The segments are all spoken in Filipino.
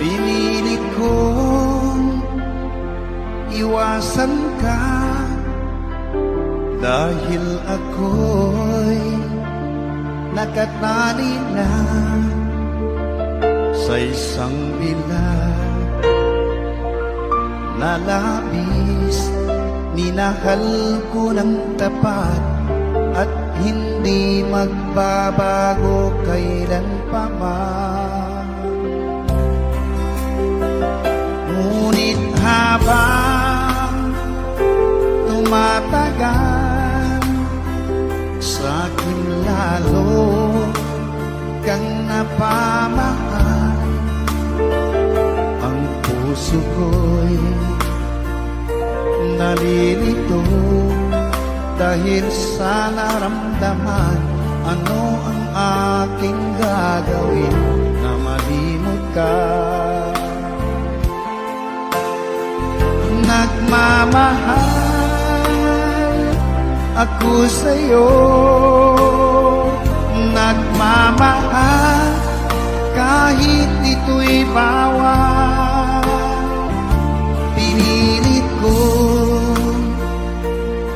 Pinilit kong iwasan ka dahil ako'y nakatali na sa isang bilag na labis. Minahal ko ng tapat at hindi magbabago kailan pa man. Ngunit habang tumatagal, sa'kin lalo kang napamahal. Ang puso ko'y nalilito dahil sa naramdaman. Ano ang aking gagawin na malimot ka? Nagmamahal ako sa'yo, nagmamahal kahit ito'y bawal. Pinilit ko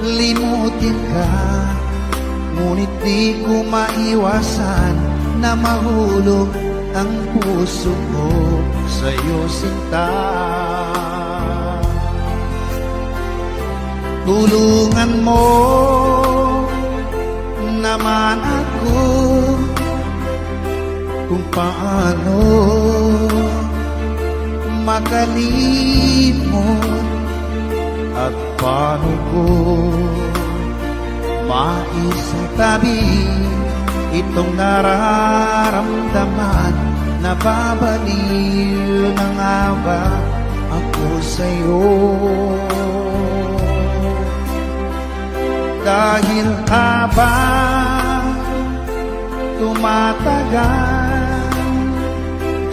limutin ka, ngunit di ko maiwasan na mahulog ang puso ko sa'yo, sinta. Tulungan mo naman ako kung paano makalimot at paano ko maisatabi itong nararamdaman. Nababaliw na nga ba ako sa'yo? Dahil habang tumatagal,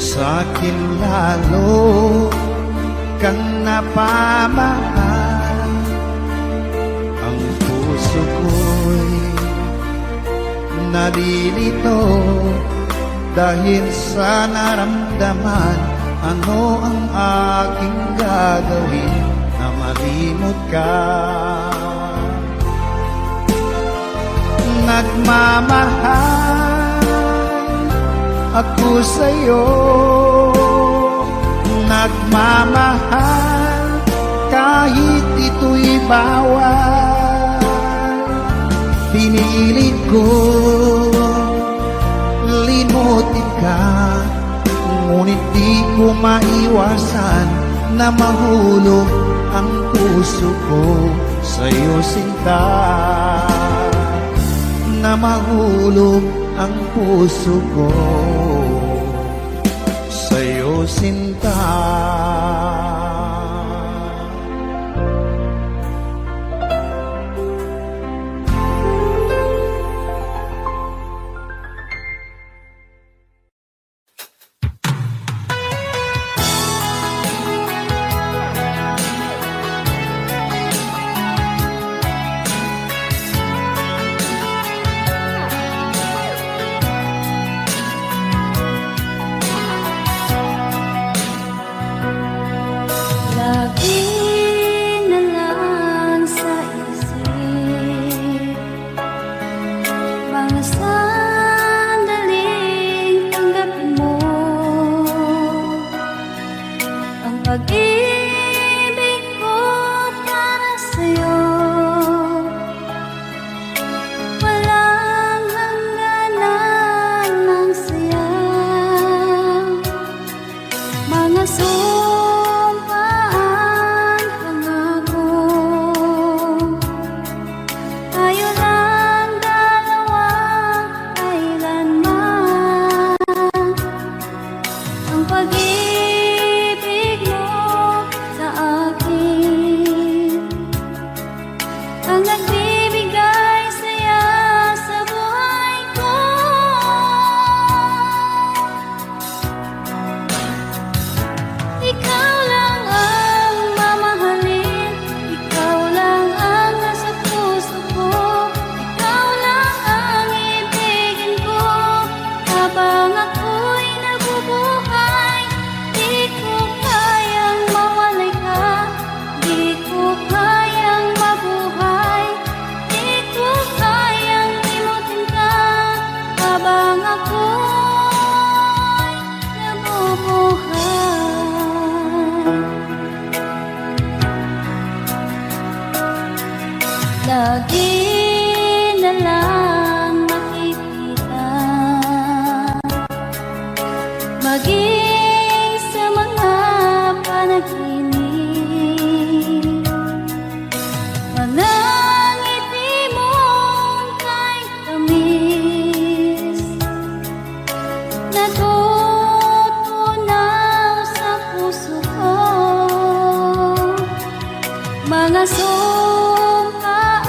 sa'kin lalo kang napamahal. Ang puso ko'y nalilito dahil sa naramdaman. Ano ang aking gagawin na malimot ka? Nagmamahal ako sa'yo, nagmamahal kahit ito'y bawal. Pinilit ko limutin ka, ngunit di ko maiwasan na mahulog ang puso ko sa'yo, sinta. Na mahulog ang puso ko sa'yo, sinta. maging sa mga panaginip. Mga ngiti mong kahit tamis, natutunaw sa puso ko. Mga sumpaang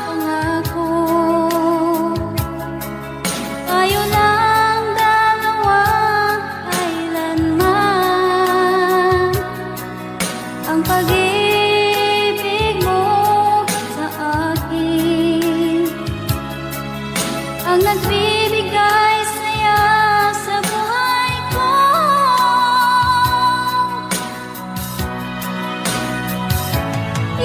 pangako, tayo lang dalawa kailanman. Ang pag-ibig mo sa akin ang nagbibigay saya sa buhay ko.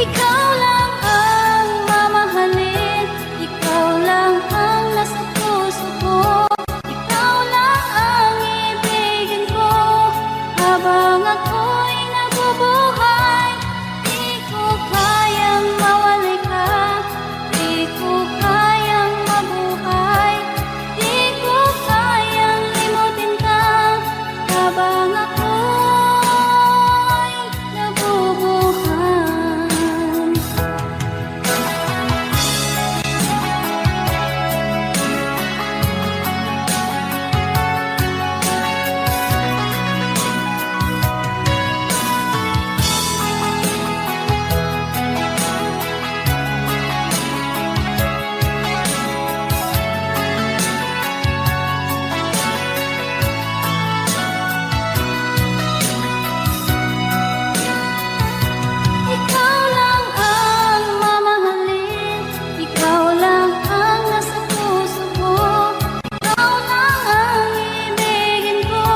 Ikaw lang ang mamahalin, ikaw lang ang nasa puso ko, ikaw lang ang ibigin ko. Habang ako'y nabubuhay, di ko kayang mawalay ka, di ko kayang mabuhay, di ko kayang limutin ka. Habang ako'y nabubuhay. Ikaw lang ang mamahalin, ikaw lang ang nasa puso ko, ikaw lang ang ibigin ko.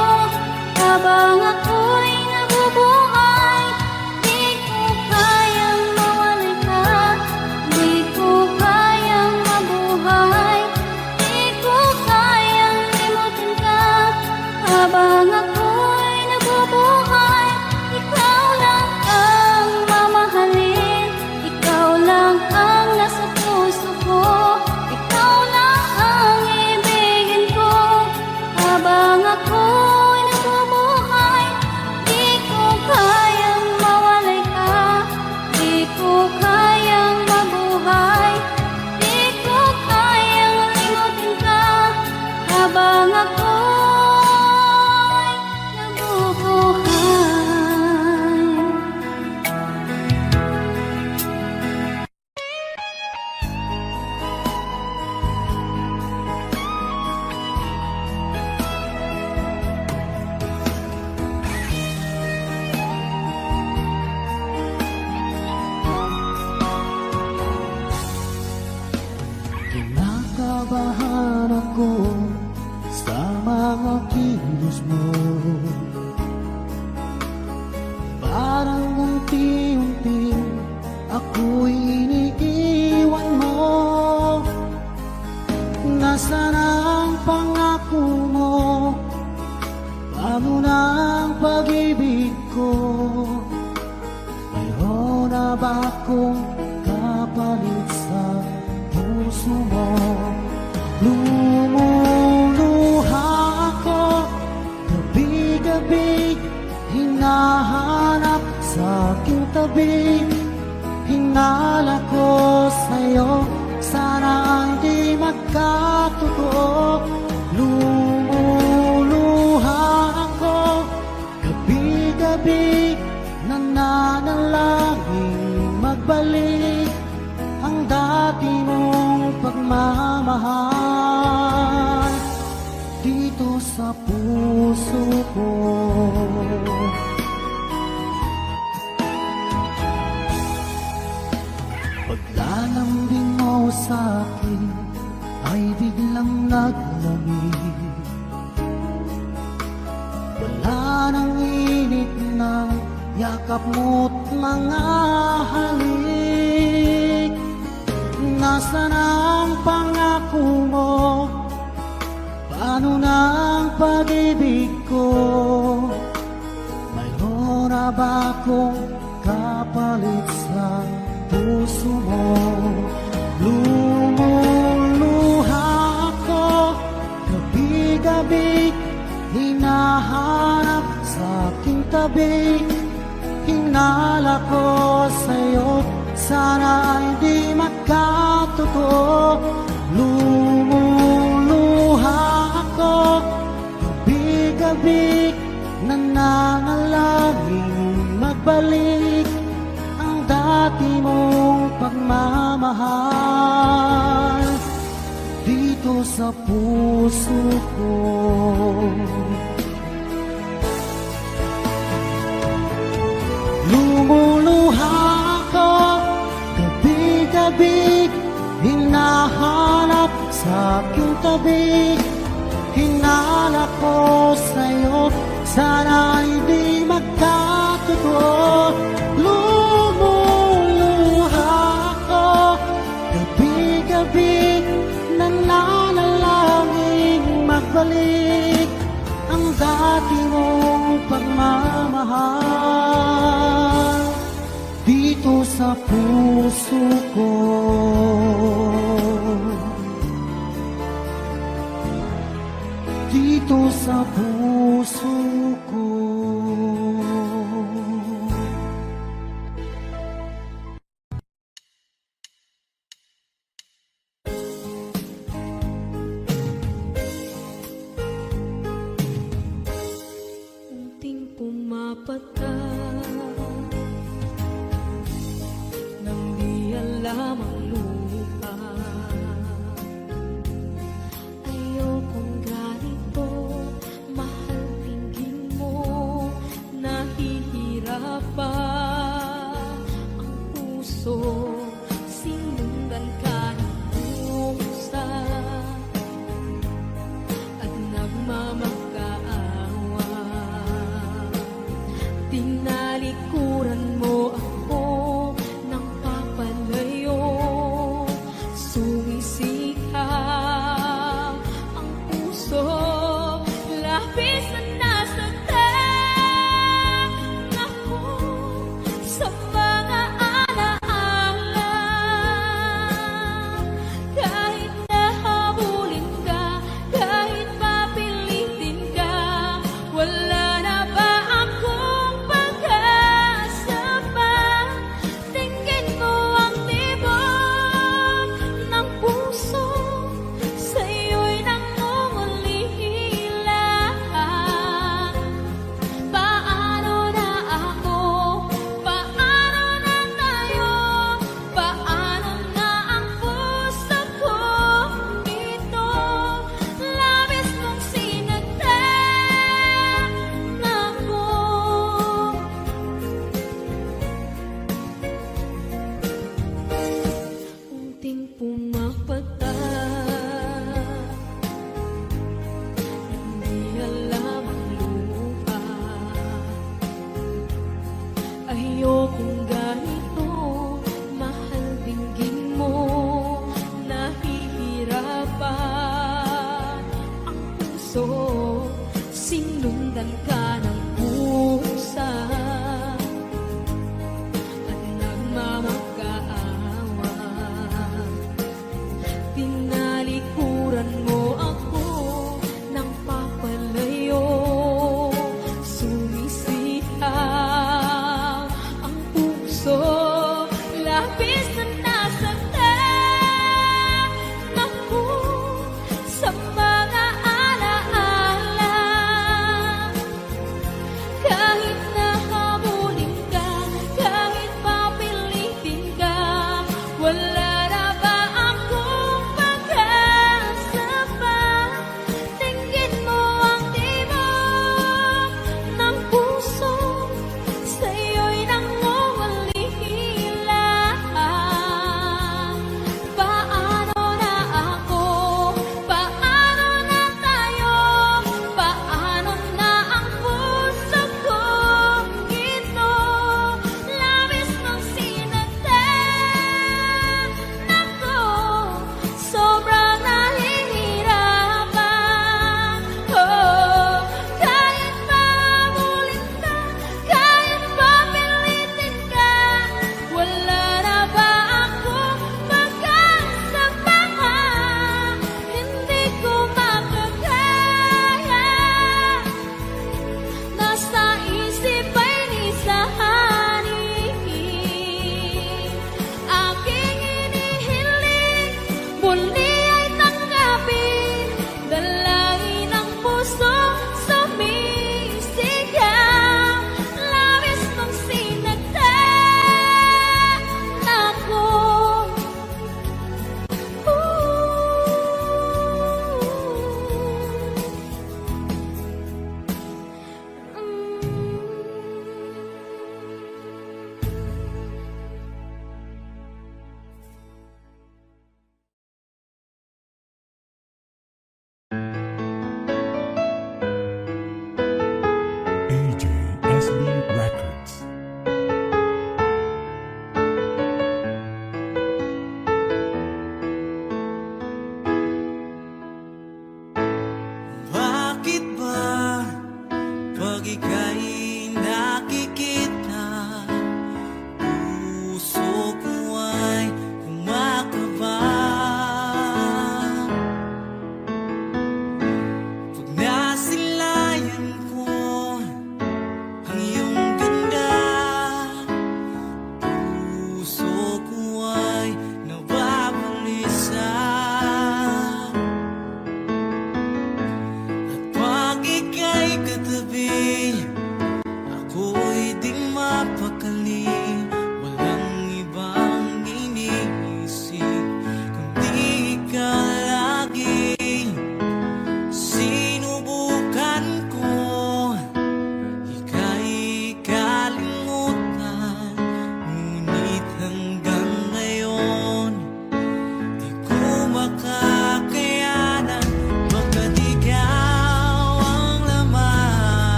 Habang ako'y nabubuhay, di ko kayang mawalay ka, di ko kayang mabuhay, di ko kayang limutin ka. Habang ako'y nabubuhay, ikaw lang ang mamahalin, ikaw lang ang nasa puso ko, ikaw lang ang ibigin ko. Habang ako'y nabubuhay, di ko kayang mawalay ka, di ko kayang mabuhay, di ko kayang limutin ka. Habang ako'y nabubuhay. Kinakabahan ako sa mga kilos mo. Parang unti-unti ako'y iniiwan mo. Nasaan ang pangako mo? Paano na ang pag-ibig ko? Mayroon na ba akong kapalit sa puso mo? Lumuluha ako gabi-gabi, hinahanap sa aking tabi. Hinala ko sa'yo, sana hindi magkatotoo. Lumuluha ako gabi-gabi, nananalangin magbalik ang dati mong pagmamahal dito sa puso ko. Paglalambing mo sa'kin ay biglang naglamig. Wala nang init ng yakap mo't mga halik. Nasaan ang pangako mo? Paano na ang pag-ibig ko? Mayroon na ba akong kapalit sa puso mo? Lumuluha ako gabi-gabi, hinahanap sa aking tabi. Hinala ko sa'yo, sana ay di magkatotoo. Lumuluha ako, gabi-gabi, nananalangin magbalik ang dati mong pagmamahal dito sa puso ko. Lumuluha ako, gabi-gabi, hinahanap sa aking tabi. Hinala ko sa'yo, sana ay di magkatotoo. Lumuluha ako, gabi-gabi, nananalangin magbalik ang dati mong pagmamahal dito sa puso ko. Dito sa puso ko. Unting pumapata nang di alam ang lupa. Ayokong ganito, mahal tingin mo. sumisigaw, labis mong sinagdan ako.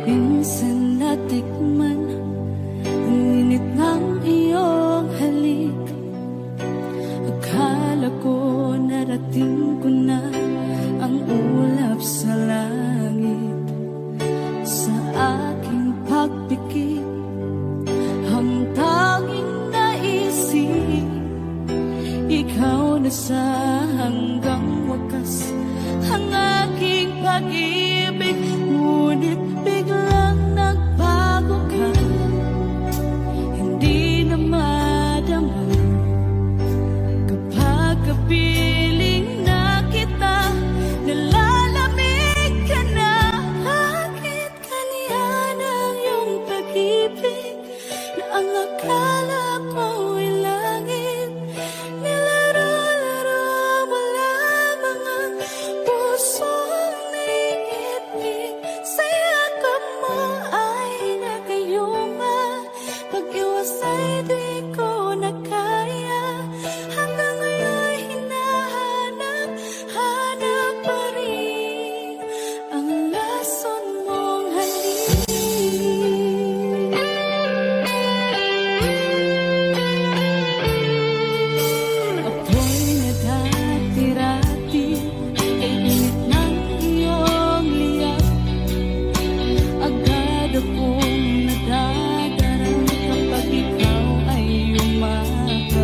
Minsan natikman ang init ng iyong halik. Akala ko narating ko na ang ulap sa langit. Sa aking pagpikit, ang tanging naisip, ikaw na sa hanggang wakas ang aking pag-ibig. Ngunit biglang nagbago ka, hindi na madama kapag kapiling na kita, nalalamig ka na. Bakit kaniyan ang iyong pag-ibig na ang akala ko'y langit? Nilaro-laro mo lamang ang pusong naiibig. Sa yakap mo ay nagayuma, pag-iwas ay di ko na kaya. Hanggang ngayon hinahanap, hanap pa rin ang lason mong halik. Ako'y nagdati-rati kay init ng iyong liyab. Agad akong nadadarang kapag ikaw ay umaga.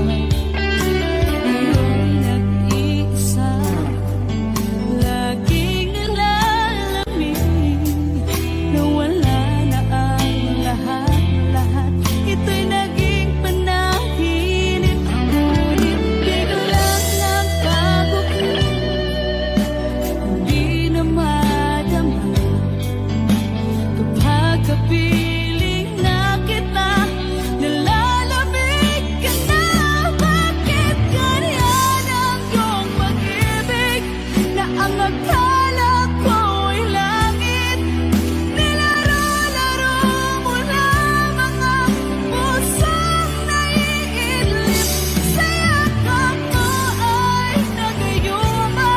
Ngayon nag-iisa, laging nalalamig, nawala na ang lahat-lahat. Ito'y naging panaginip, ngunit biglang nagbago ka, hindi na madama kapag kapiling na kita, nalalamig ka na. Bakit ganyan ang iyong pag-ibig na ang akala ko'y langit? Nilaro-laro mo lamang ang pusong naiidlip. Sa yakap mo ay nagayuma,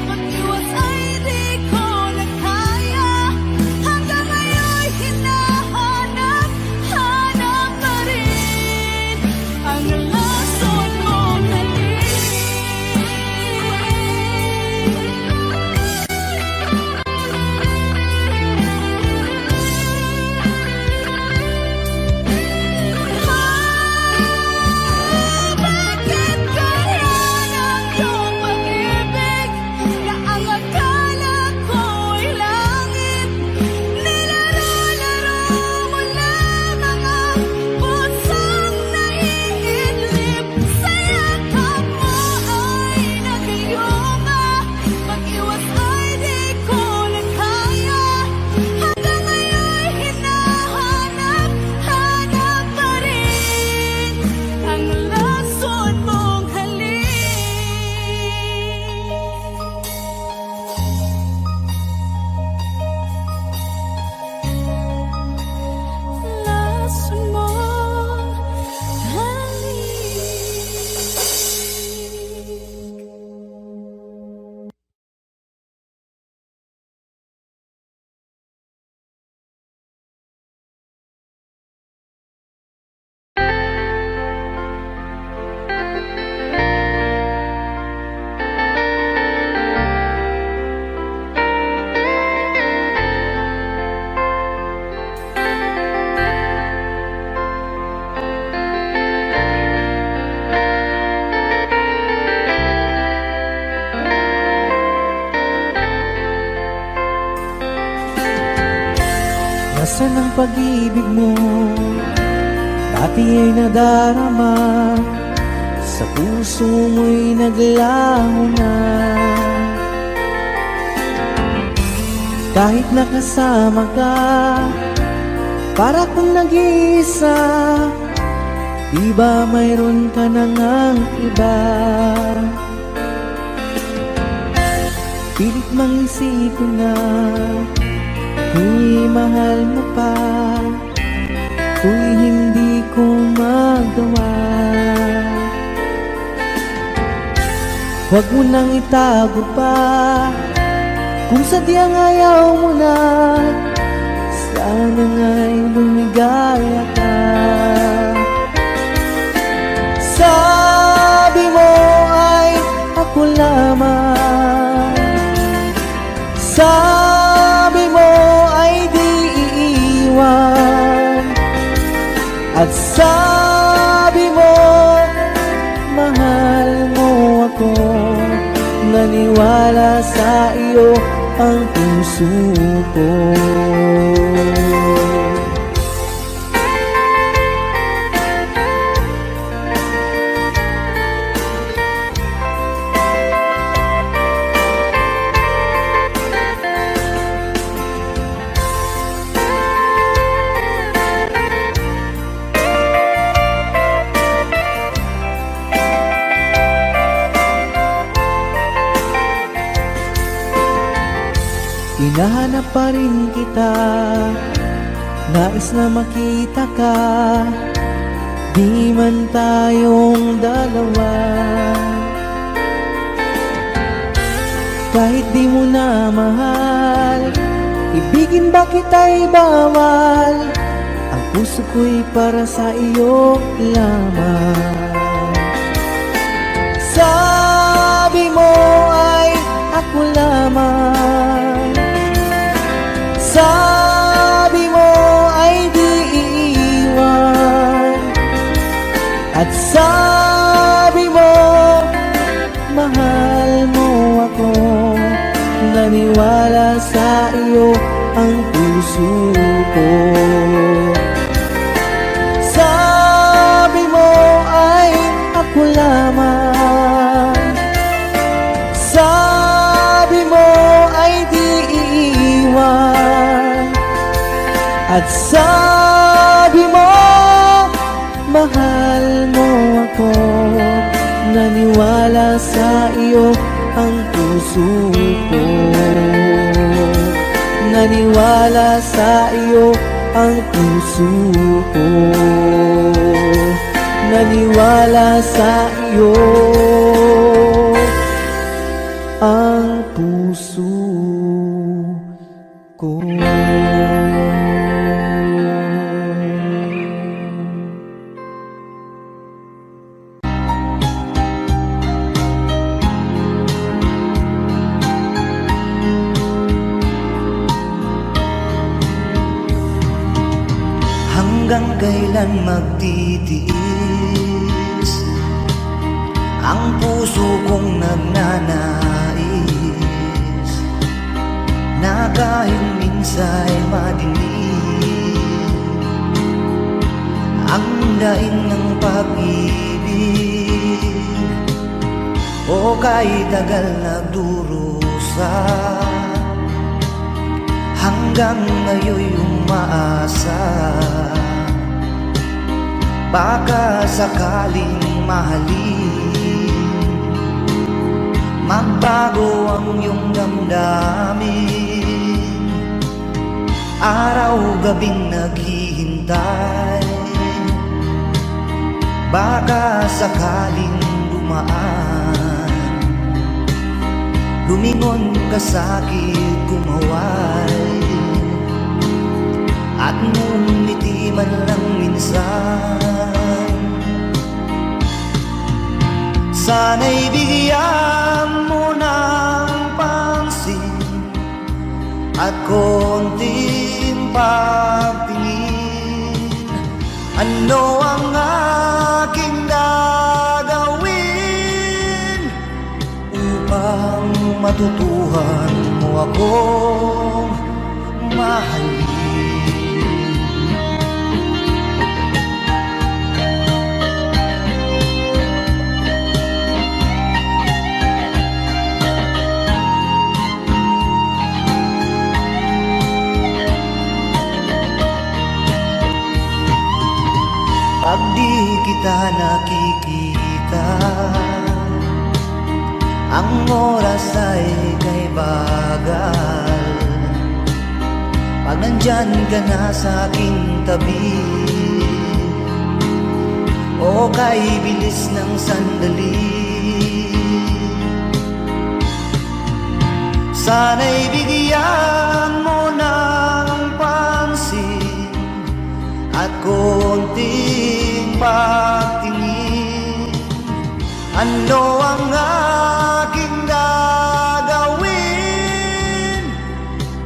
pag-iwas ay di ko na kaya. Hanggang ngayon hinahanap, hanap pa rin ang lason mong halik. Bakit ganyan ang iyong pag-ibig na ang akala ko'y langit? Nilaro-laro mo lamang ang pusong naiidlip. Sa yakap mo ay nagayuma, pag-iwas ay di ko na kaya. Hanggang ngayon hinahanap, hanap pa rin ang lason mong halik. Lason mong halik. Nasaan ang pag-ibig mo? Dati ay nadarama, sa puso mo'y naglaho na. Kahit nakasama ka, para kung nag-iisa, di ba mayroon ka na ngang iba? Pilit mang isipin na di mahal mo pa, kung hindi ko magawa. Huwag mo nang itago pa, kung sadyang ayaw mo na, sana nga'y lumigaya ka. Sabi mo ay ako lamang, sabi mo ay di iiwan, at sabi mo mahal mo ako. Naniwala sa iyo ang puso ko. Hinahanap pa rin kita, nais na makita ka, di man tayong dalawa. Kahit di mo na mahal, ibigin ba kita'y bawal? Ang puso ko'y para sa iyo lamang. Sabi mo ay ako lamang, sabi mo ay di iiwan, at sabi mo mahal mo ako. Naniwala sa iyo ang puso ko. Sabi mo ay ako lamang, sabi mo ay di iiwan, at sabi mo mahal mo ako. Naniwala sa iyo ang puso ko. Naniwala sa iyo ang puso ko. Naniwala sa iyo ang puso ko. Hanggang kailan magtitiis ang puso kong nagnanais, na kahit minsa'y madilim ang daing ng pag-ibig, o kahit tagal nagdurusa, hanggang ngayon'y umaasa. Baka sakaling mahalin, magbago ang iyong damdamin. Araw-gabing naghihintay, baka sakaling dumaan, lumingon ka sa'kin, kumaway, at ngumiti man lang minsan. Sana'y bigyan mo ng pansin at konting pagtingin. Ano ang aking gagawin upang matutuhan mo akong mahalin? kita nakikita. Ang oras ay kay bagal pag nandyan ka na sa aking tabi, o kay bilis ng sandali. Sana'y bigyan mo ng pansin at konting pagtingin. Ano ang aking gagawin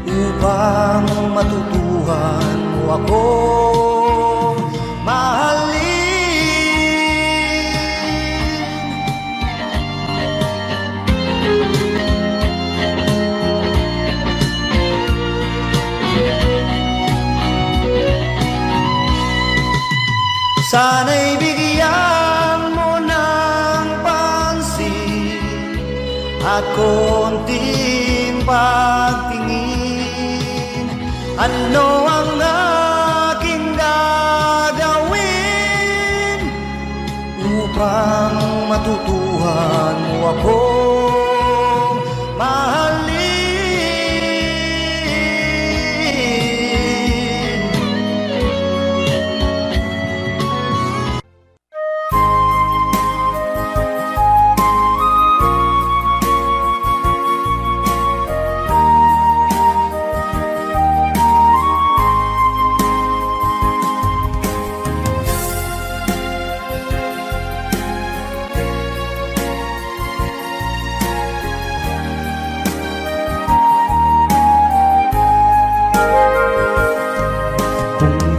upang matutuhan mo akong mahalin? Sana'y bigyan mo ng pansin at konting pagtingin. Ano ang aking gagawin upang matutuhan mo akong mahalin?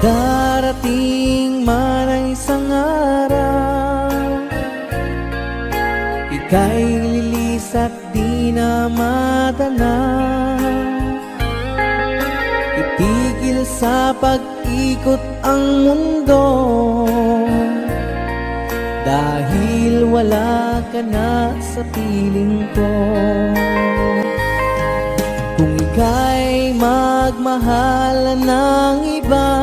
Darating man ang isang araw, ika'y lilis at di na matanaw. Itigil sa pag-ikot ang mundo, dahil wala ka na sa piling ko. Kung ika'y magmahal ng iba,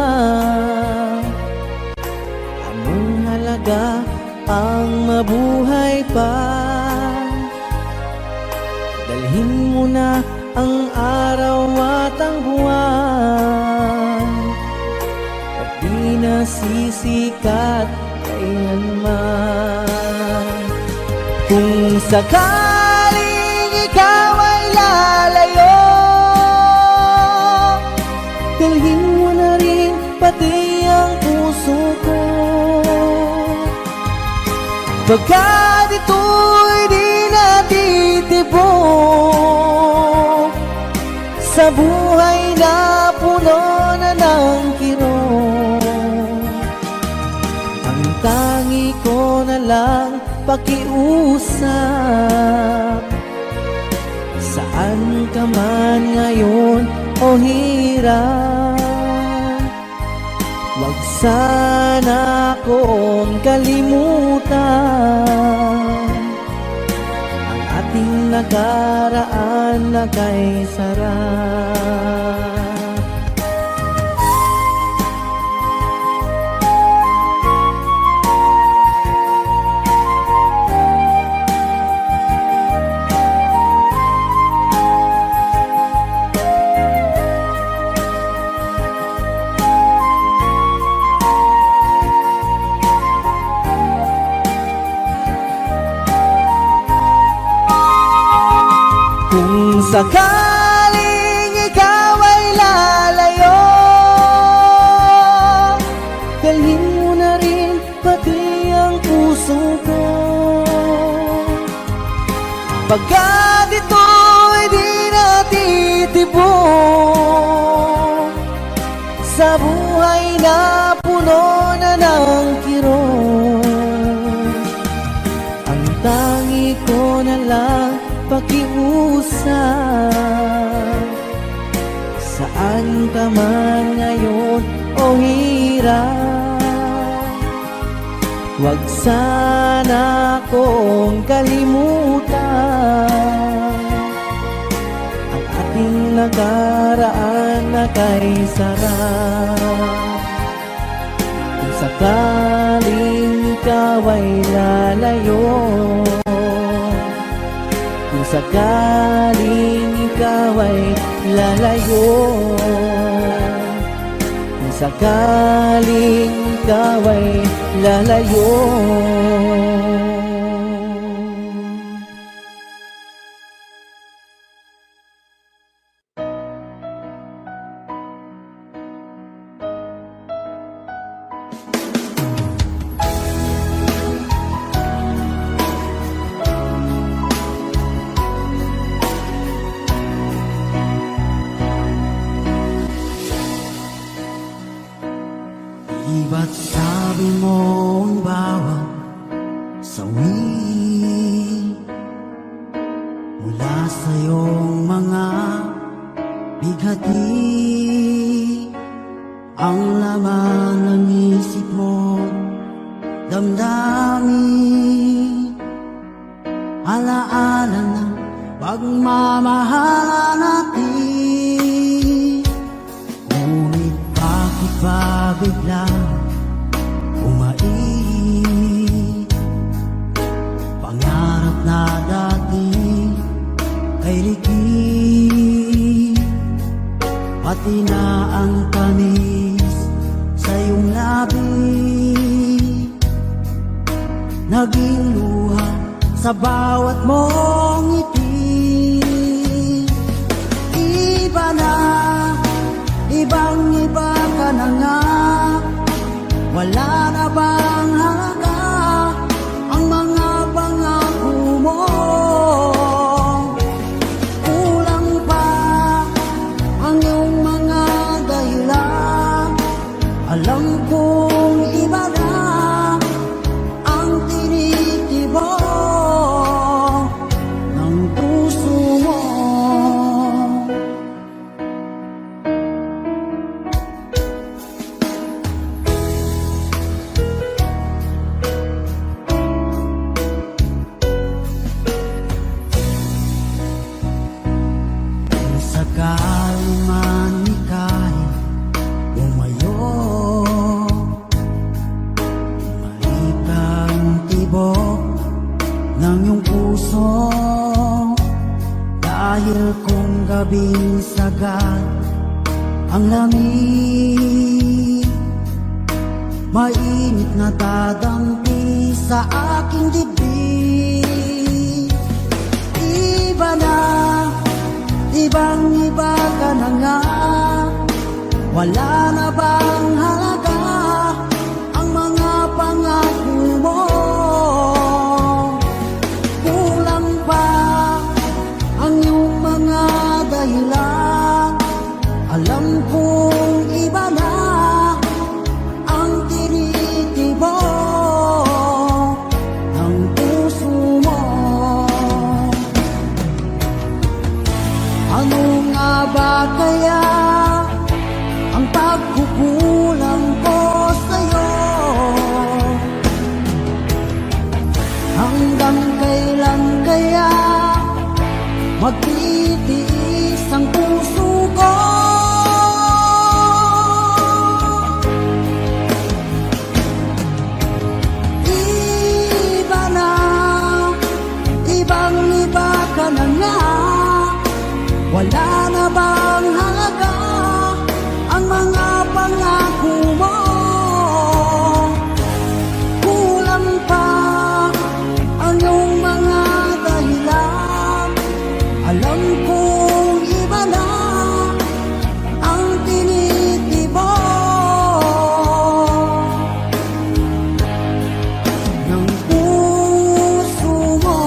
anong halaga ang mabuhay pa? Dalhin mo na ang araw at ang buwan, at di na sisikat kailanman. Kung sakaling ikaw ay lalayo, dalhin mo na rin pati ang puso ko. Pagkat ito'y di natitibok sa buhay na puno na ng kirot. Ang tangi ko na lang pakiusap, saan ka man ngayon o hirap, wag sana akong kalimutan ang ating nakaraan na kay sarap. Kung sakaling ikaw ay lalayo, dalhin mo na rin pati ang puso ko. Pagkat ito'y di natitibok sa buhay na puno na ng kirot. Ang tangi ko na lang pakiusap, saan ka man ngayon o hirap, wag sana akong kalimutan ang ating nakaraan na kay sarap. Kung sakaling ikaw ay lalayo, kung sakaling ikaw ay lalayo, kung sakaling ikaw ay lalayo. Di ba't sabi mo ang bawat sawi mula sa iyong mga bighati ang laman ng isip mo, damdamin, alaala ng pagmamahala natin. Ngunit bakit ba biglang umait? Pangarap na dati ay likid, pati na ang tamis sa iyong labi, naging luha sa bawat mong ngiti. Iba na, ibang-iba ka na nga, wala na bang halaga ang mga pangako mo? Kulang pa ang iyong mga dahilan, alam kong iba na ang tinitibok ng puso mo. Kung sakali man ika'y umayo, malik ang tibok ng iyong puso, dahil kung gabing sagad ang lamig, mainit na dadampi sa aking dibdib. Iba na, ibang-iba ka na nga, wala na bang halaga ang mga pangako mo? Kulang pa ang iyong mga dahilan, alam kong iba na ang tinitibok ng puso mo. Ano nga ba kaya ang pagkukulang ko sa'yo? Hanggang kailan kaya magtitiis ang puso ko? Iba na, ibang-iba ka na nga, wala na bang halaga ang mga pangako mo? Kulang pa ang iyong mga dahilan, alam kong iba na ang tinitibok ng puso mo.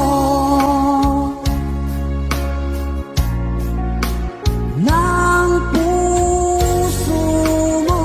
Ng puso mo.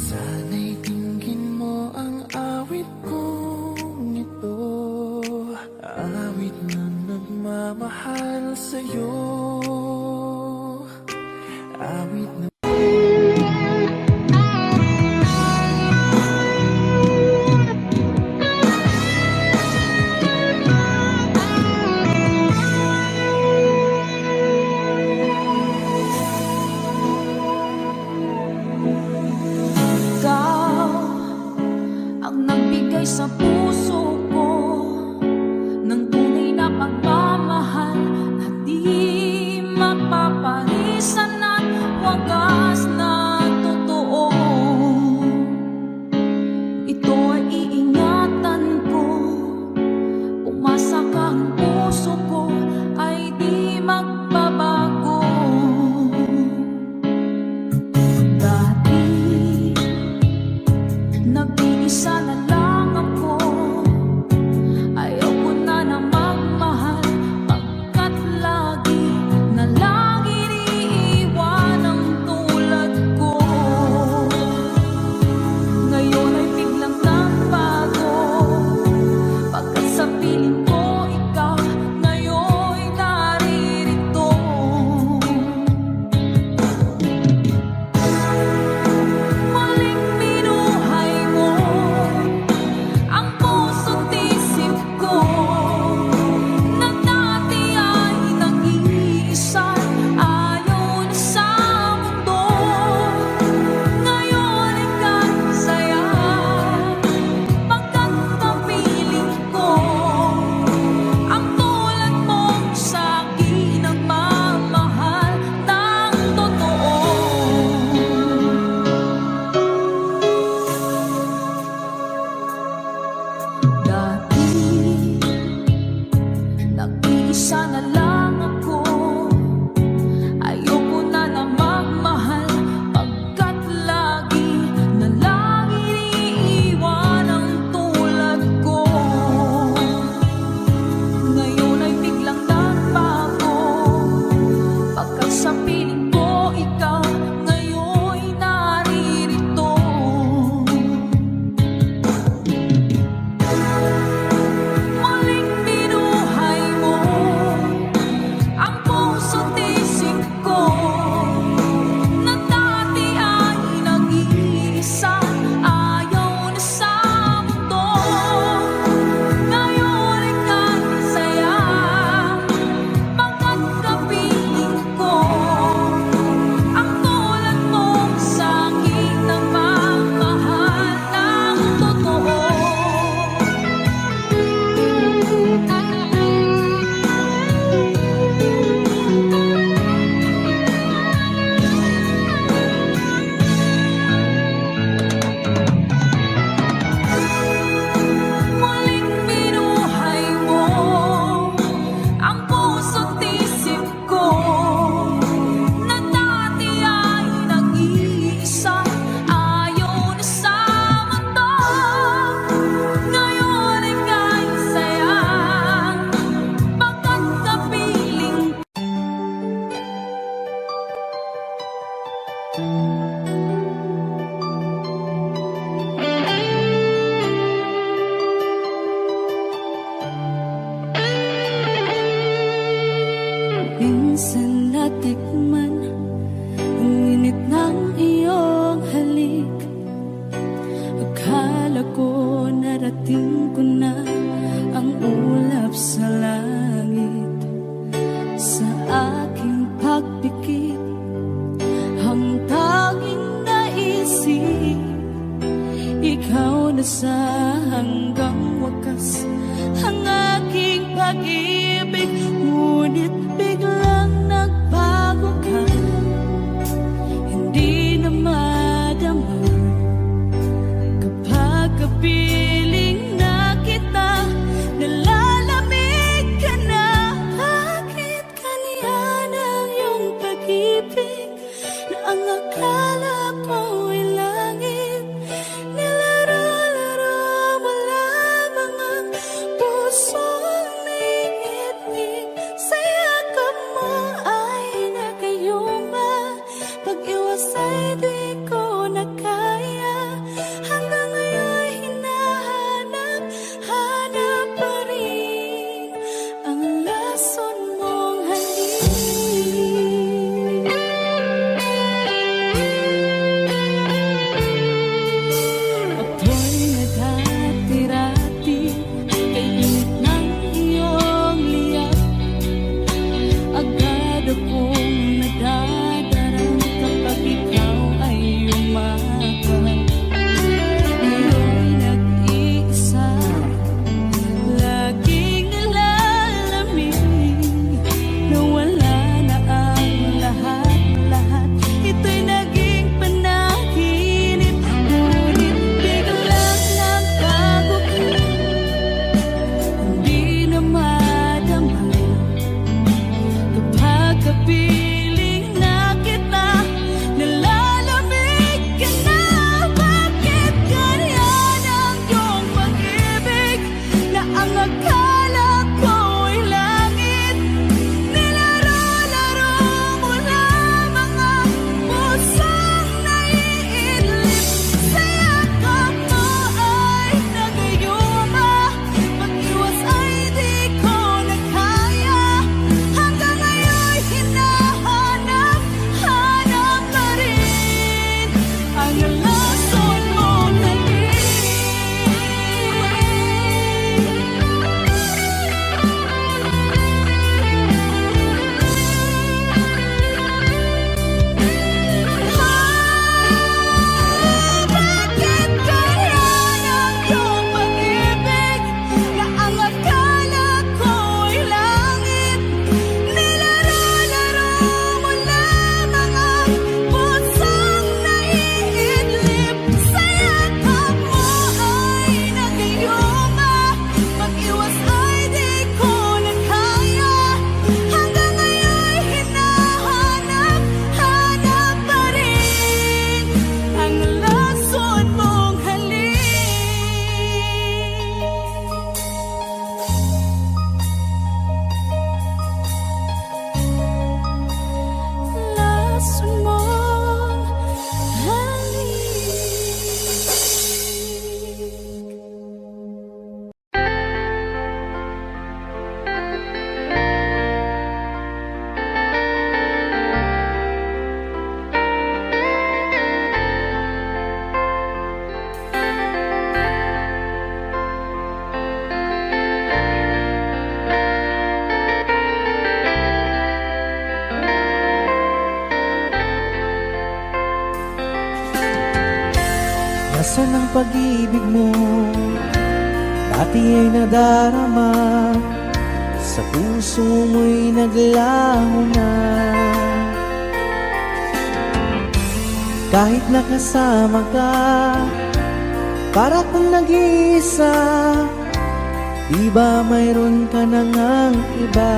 Sana'y dinggin mo ang awit kong ito, Awit na nagmamahal sa'yo. Awit na Ikaw ang nagbigay sa puso ko ng tunay na pagmamahal na di mapapalisan at wagas na totoo. Ito ay iingatan ko, umasa ka ang puso ko ay di magbabago. Dati nag-iisa na lang ako, ayaw ko na na magmahal, pagkat lagi na lang iniiwan ang tulad ko. Ngayon ay biglang nagbago, pagkat sa piling ko ikaw ngayon'y naririto. Muling binuhay mo ang puso't isip ko, na dati ay nag-iisa, ayaw na sa mundo. Ngayon ika'y saya, pagkat kapiling ko ang tulad mong sa'kin nagmamahal ng totoo. Dati nag-iisa na lang ako, ayoko na na magmahal, pagkat lagi na lang iniiwan ang tulad ko. Ngayon ay biglang nagbago, pagkat sa piling ko ikaw ngayon'y naririto. Muling binuhay mo ang puso't isip ko, na dati ay nag-iisa, ayaw na sa mundo. Ngayon ika'y saya, pagkat kapiling ko ang tulad mong sa'kin nagmamahal ng totoo. Muling binuhay mo ang puso't isip ko, na dati ay nag-iisa, ayaw na sa mundo. Ngayon ika'y saya, pagkat kapiling minsan natikman ang init ng iyong halik. Akala ko narating ko na ang ulap sa langit. Sa aking pagpikit, ang tanging naisip, ikaw na sa hanggang wakas ang aking pag-ibig. Ngunit biglang nagbago ka, hindi na madama kapag kapiling na kita. Nalalamig ka na, bakit ganyan ang iyong pag-ibig, na ang akala ko ay langit. Nilaro-laro mo lamang ang pusong may ngit-ngit. Asan ang pag-ibig mo? Dati ay nadarama, sa puso mo'y naglaho na. Kahit nakasama ka, para kung nag-iisa, di ba mayroon ka na ngang iba?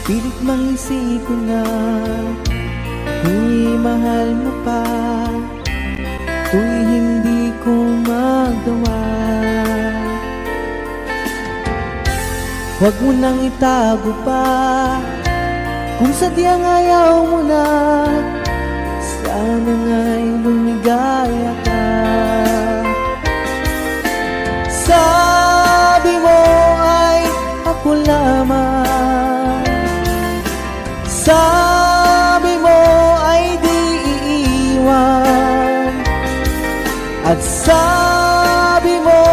Pilit mang isipin na kung mahal mo pa, to'y hindi ko magawa. Huwag mo nang itago pa, kung sadyang ayaw mo na, sana nga'y lumigaya ka. Sabi mo ay ako lamang, sabi mo ay di iiwan, at sabi mo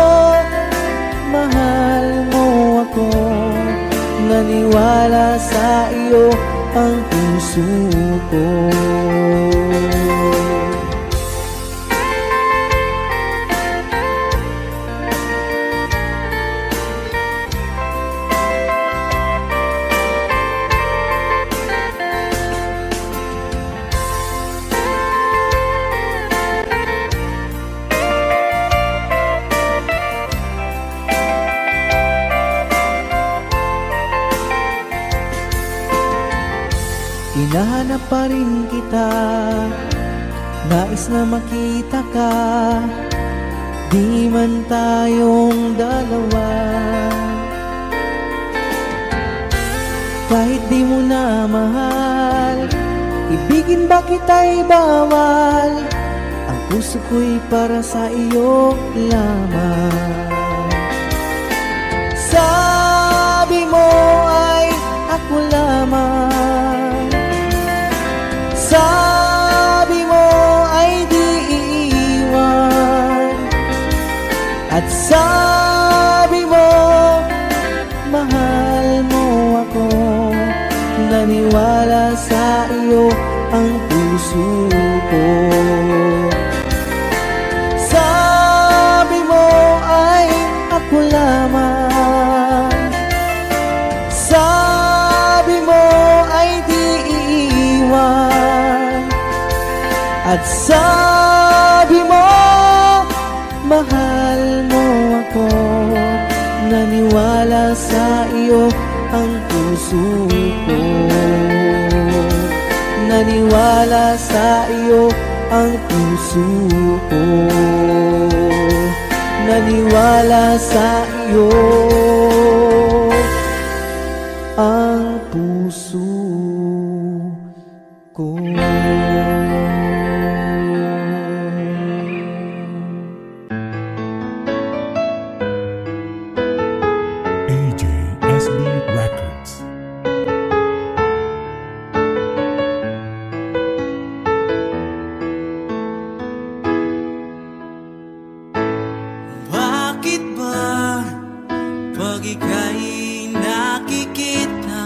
mahal mo ako. Naniwala sa iyo ang puso ko. Hinahanap pa rin kita, nais na makita ka, di man tayong dalawa. Kahit di mo na mahal, ibigin ba kita'y bawal, ang puso ko'y para sa iyo lamang. Sabi mo ay ako lamang, sabi mo ay di iiwan, at sabi mo mahal mo ako. Naniwala sa iyo ang puso ko. Sabi mo ay ako lamang, sabi mo ay di iiwan, at sabi mo mahal mo ako. Naniwala sa iyo ang puso ko. Naniwala sa iyo ang puso ko. Naniwala sa iyo ang puso ko. AJSB Records. Bakit ba pag ika'y nakikita,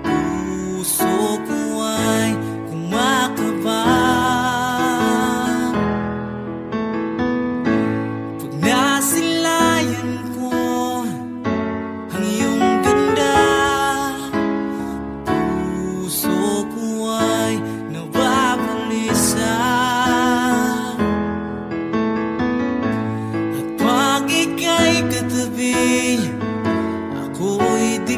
puso ko ay kumakaba? Pag nasilayan ko ang iyong ganda, puso ko ay nababalisa. At pag ika'y katabi, ako'y di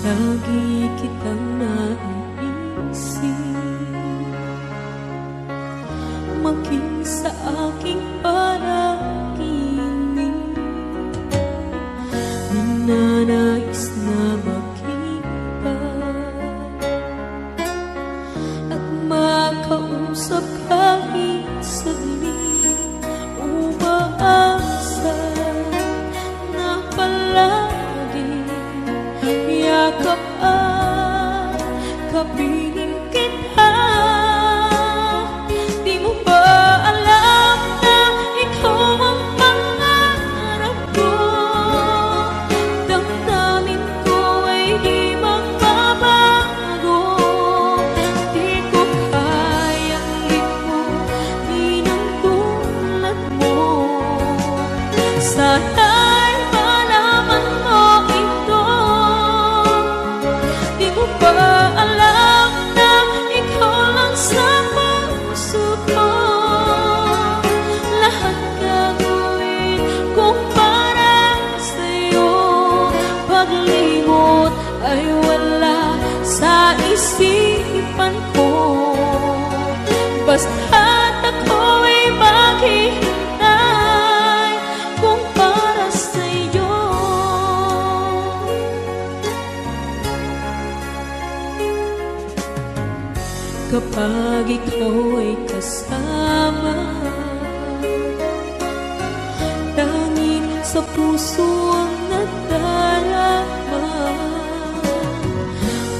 Lagi kitang naiisip, maging sa aking panaginip. Ninanais na makita at makausap kahit saglit. Umaasa na palagi yakap at kapiling kita. Di mo ba alam na ikaw ang pangarap ko? Damdamin ko ay di magbabago. Di ko kayang limutin ang tulad mo. Sana'y malaman mo ito. Di mo ba alam na ikaw lang sa puso ko? Lahat gagawin ko para sa'yo. Paglimot ay wala sa isipan ko. Basta't ako'y maghihintay kung para sa'yo. Kapag ikaw ay kasama, tanging sa puso ang nadarama,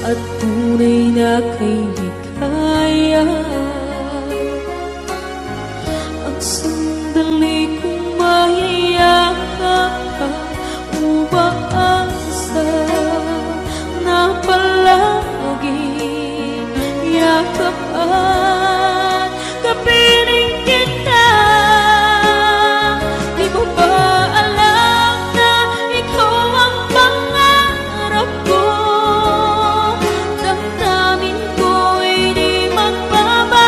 at tunay na kay ligaya. Ang sandali kong mayayakap ka, umaasa na palagi yakap at kapiling kita. Di mo ba alam na ikaw ang pangarap ko? Damdamin ko ay di magbabago.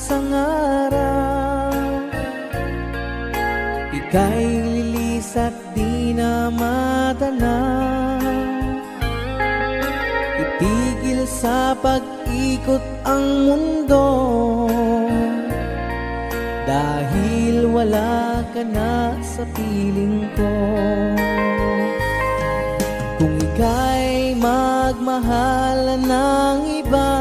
isang araw ika'y lilis at di na matanaw. Itigil sa pag-ikot ang mundo dahil wala ka na sa piling ko. Kung ika'y magmahal ng iba,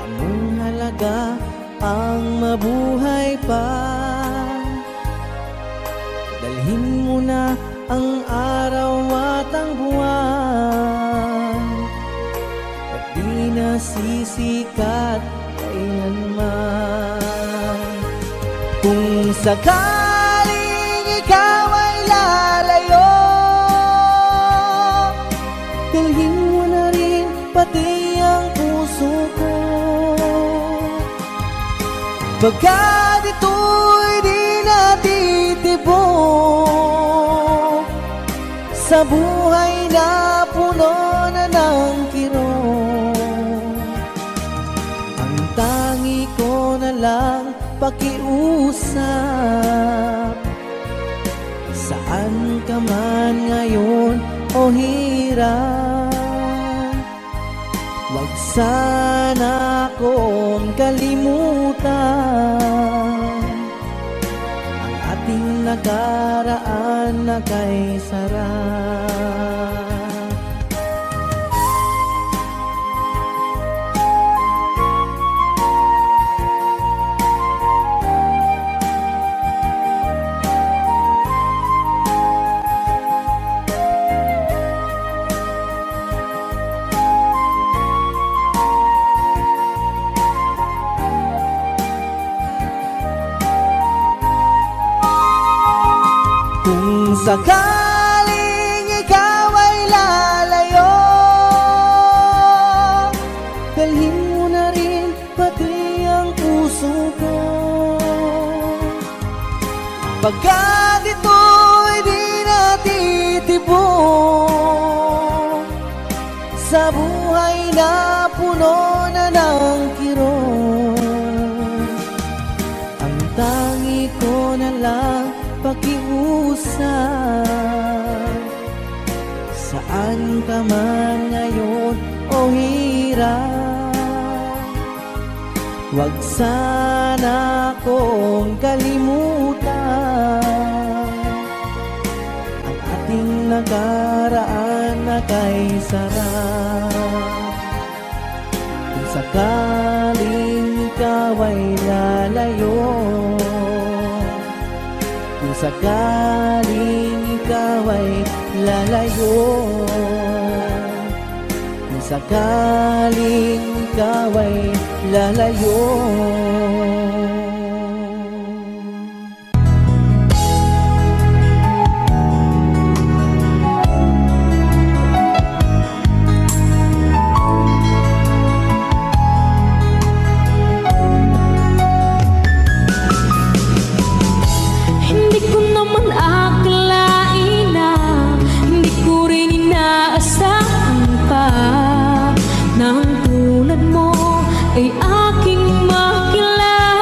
anong halaga ang mabuhay pa? Dalhin mo na ang araw at ang buwan at di na sisikat kailanman. Kung sakaling ikaw ay lalayo, dalhin mo na rin pati ang puso ko. Pagkat ito'y di natitibok sa buhay na puno na ng kirot. Ang tangi ko na lang pakiusap, saan ka man ngayon o hirap, wag sana akong kalimutan ang ating nakaraan na kay sarap. Kung sakaling ikaw ay lalayo, dalhin mo na rin pati ang puso ko. Pagkat ito'y di natitibok sa buhay na puno na ng kirot. Ang tangi ko na lang pakiusap, saan ka man ngayon o hirap, wag sana akong kalimutan ang ating nakaraan na kay sarap. Kung sakaling ikaw ay lalayo, kung sakaling ikaw ay lalayo, kung sakaling ikaw ay lalayo. Hindi ko naman akalain na hindi ko rin inaasahan pa na ang tulad mo ay aking makilala.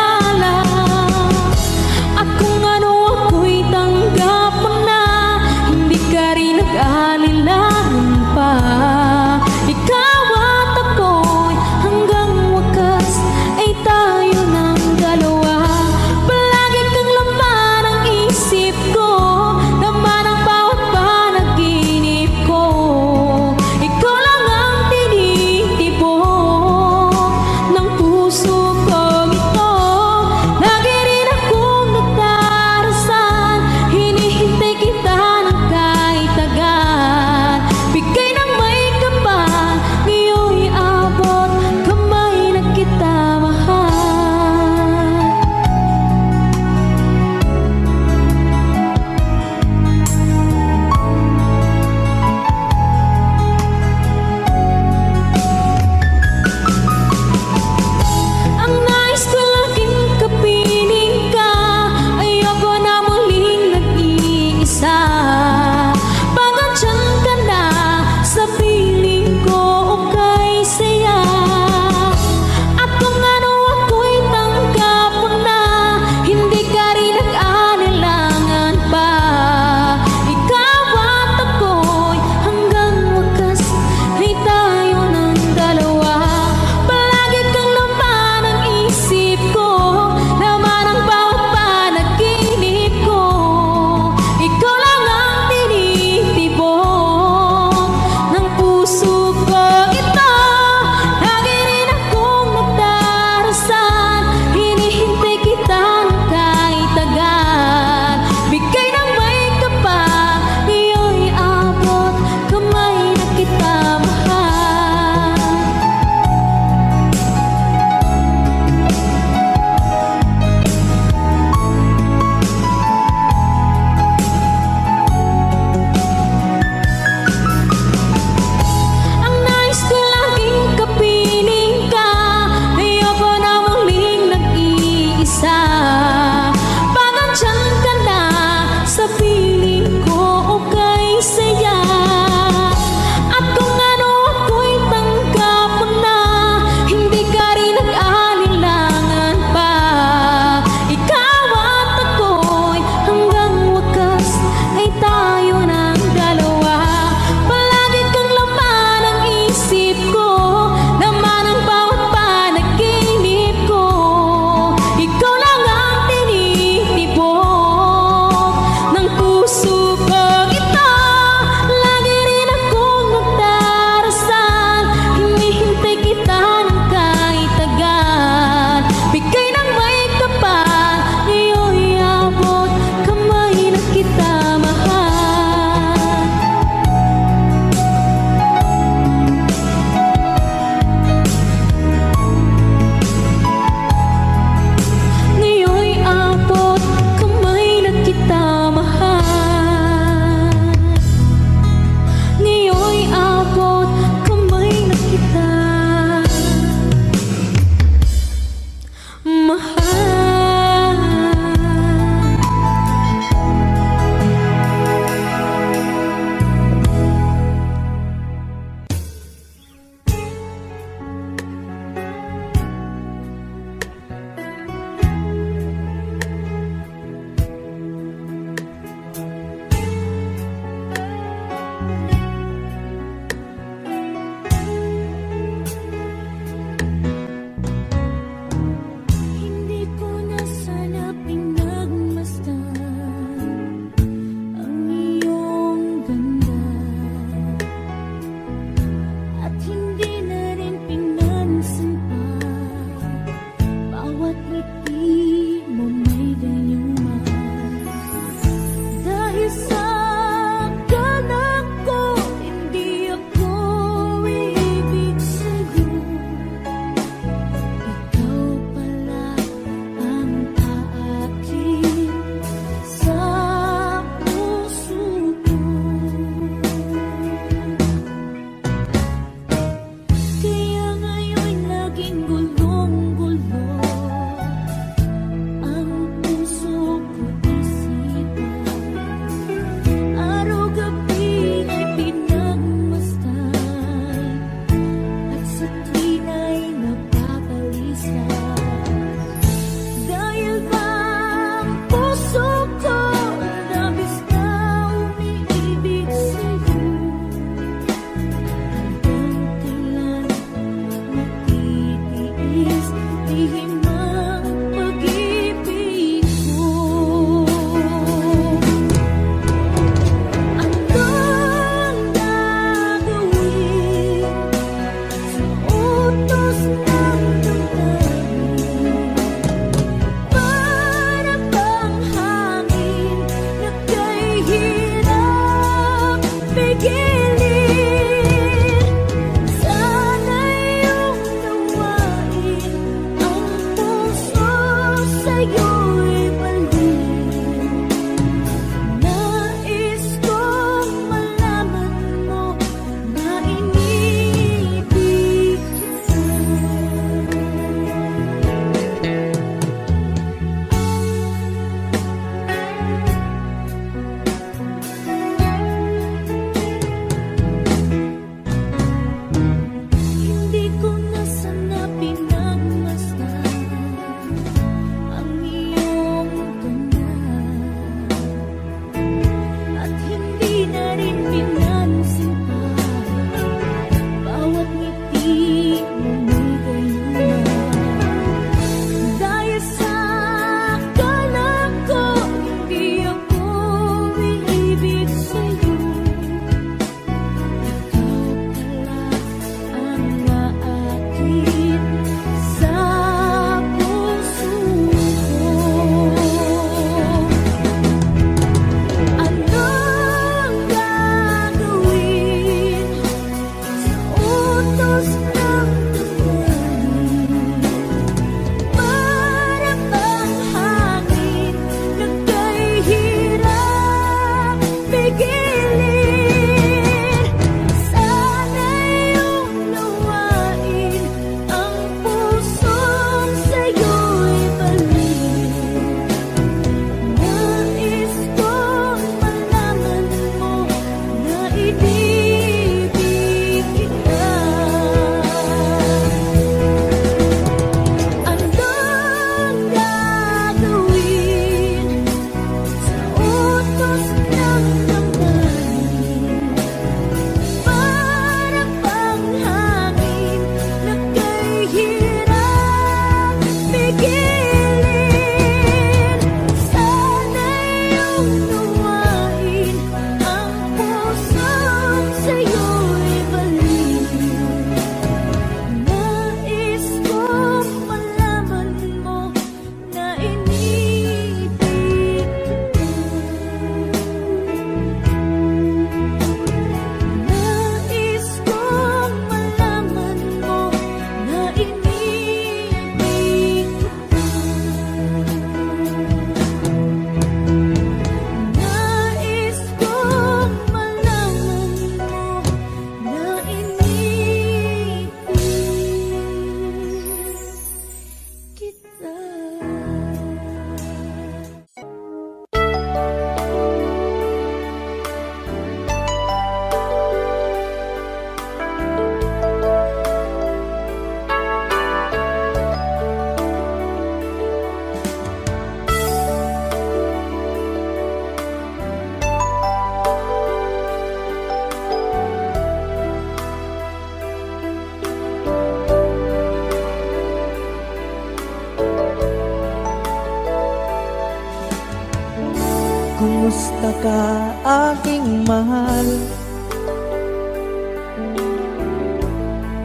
Kumusta ka aking mahal?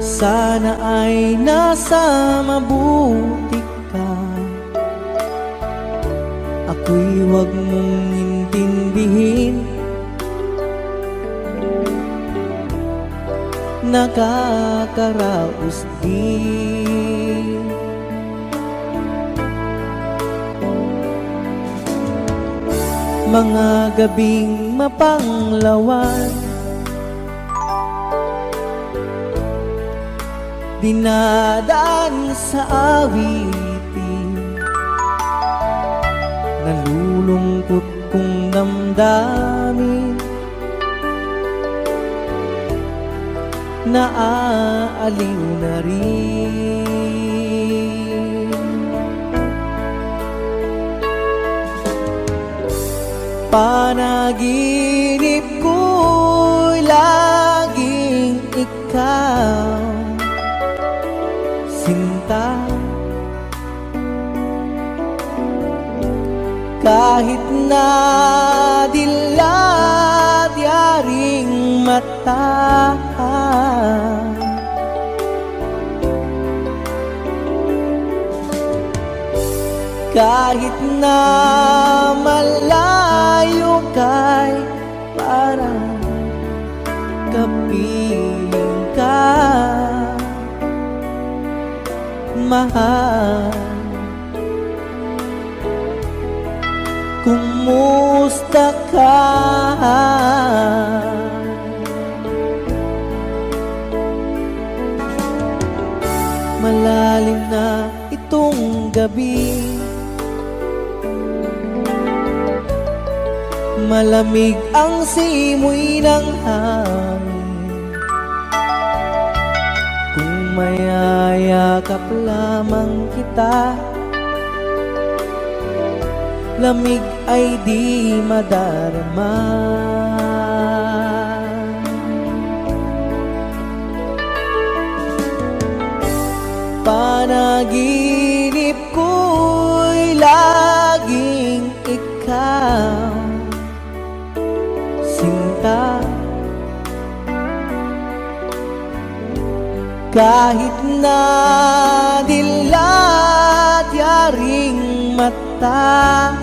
Sana ay nasa mabuti ka. Ako'y huwag mong intindihin, nakakaraos din. Mga gabing mapanglawan, dinadaan sa awitin, nalulungkot kong damdamin, naaaliw na rin. Panaginip ko'y laging ikaw, sinta. Kahit na dilat yaring mata, kahit na malayo kay parang kapiling ka, mahal. Kumusta ka? Malalim na itong gabi, malamig ang simoy ng hangin. Kung mayayakap lamang kita, lamig ay di madarama. Panaginip ko'y laging ikaw, sinta. Kahit na dilat yaring mata,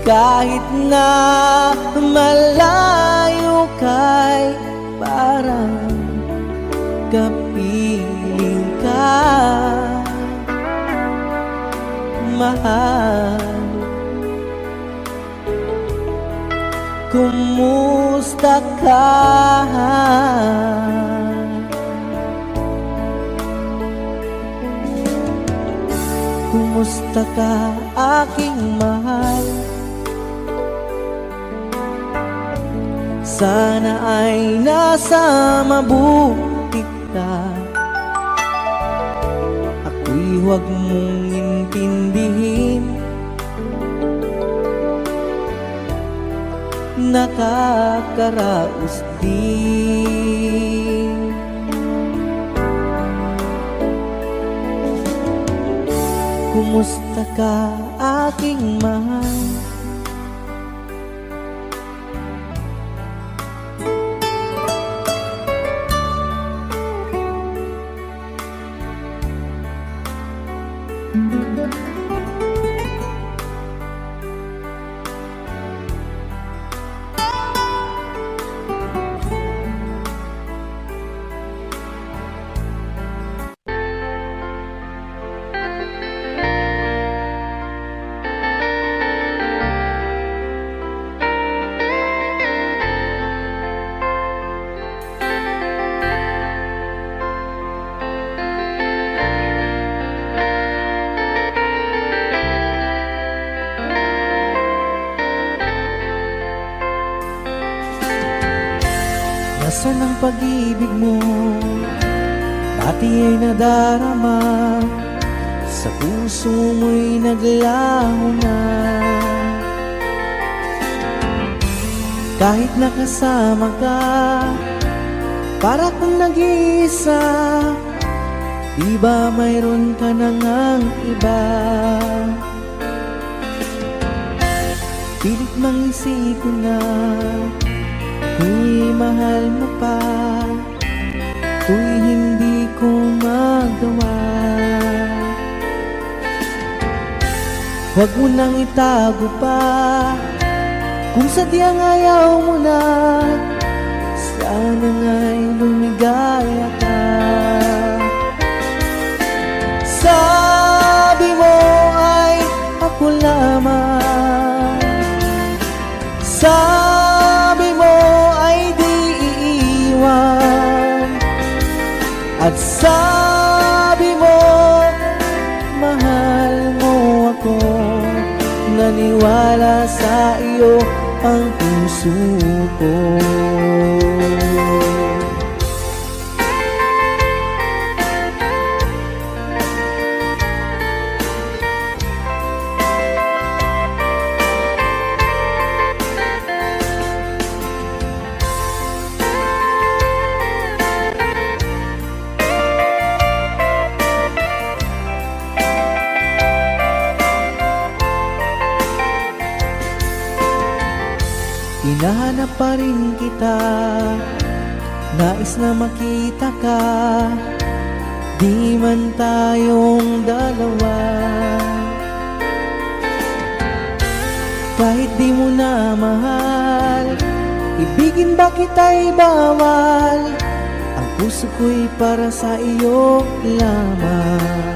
kahit na malayo kay parang kapiling ka, mahal. Kumusta ka? Kumusta ka aking mahal? Sana ay nasa mabuti ka. Ako'y huwag mong intindihin, nakakaraos din. Kumusta ka aking mahal? Nasaan ang pag-ibig mo? Dati ay nadarama, sa puso mo'y naglaho na. Kahit nakasama ka, para kang nag-iisa, Di ba mayroon ka na ngang iba? Pilit mangisip ko na ako'y mahal mo pa, ako'y hindi ko magawa. Huwag mo nang itago pa, kung sadyang ayaw mo na, sana nga'y lumigaya ka. Sabi mo ay ako lamang, sabi mo ay di iiwan, at sabi mo mahal mo ako. Naniwala sa iyo ang puso ko. Hinahanap pa rin kita, nais na makita ka, di man tayong dalawa. Kahit di mo na mahal, ibigin ba kita'y bawal, ang puso ko'y para sa iyo lamang.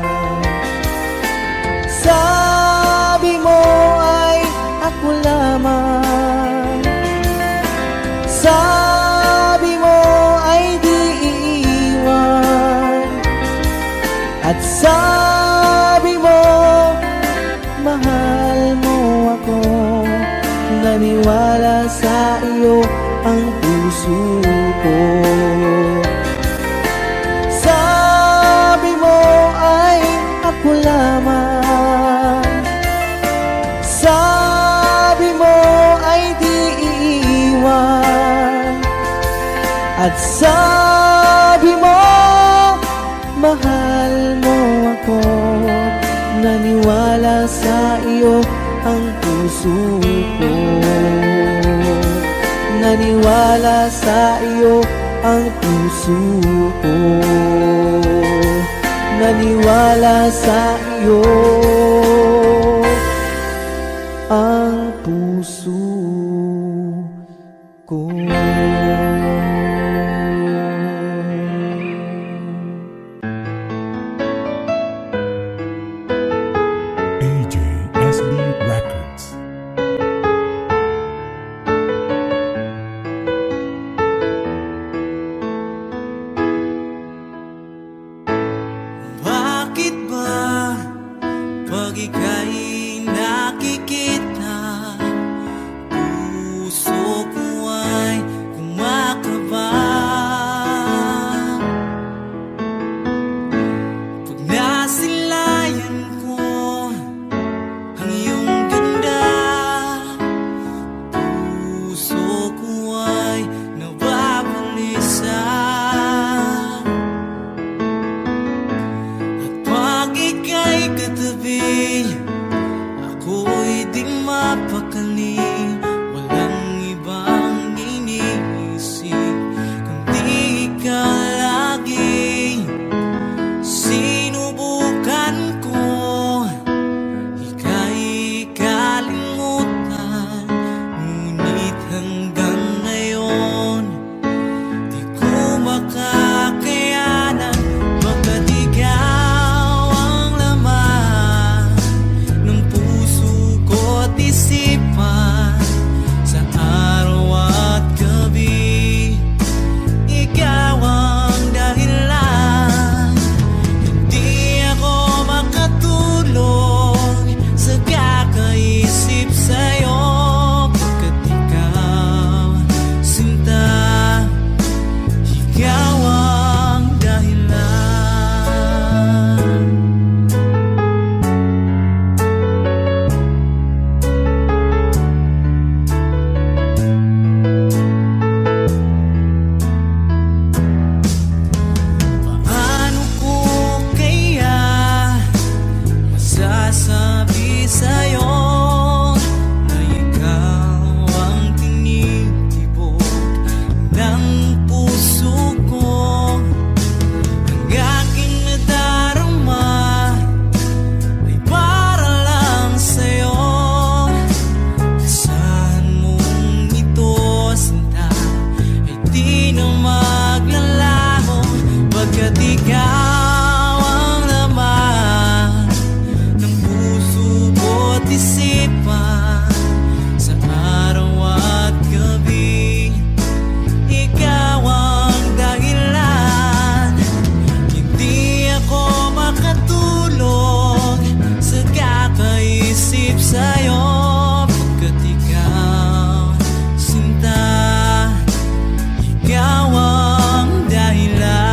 Sabi mo ay ako lamang, sabi mo ay di iiwan, at sabi mo mahal mo ako. Naniwala sa iyo ang puso ko. Sabi mo ay ako lamang, sabi mo ay di iiwan, at sabi mo mahal mo ako. Naniwala sa iyo ang puso ko. Naniwala sa iyo ang puso ko. Naniwala sa iyo ang puso ko. AJSB Records. Bakit ba pag ika'y nakikita, puso ko ay Ikaw ang laman ng puso ko't isipan, sa araw at gabi. Ikaw ang dahilan, hindi ako makatulog sa kakaisip sa'yo. Pagkat ikaw, sinta, ikaw ang dahilan.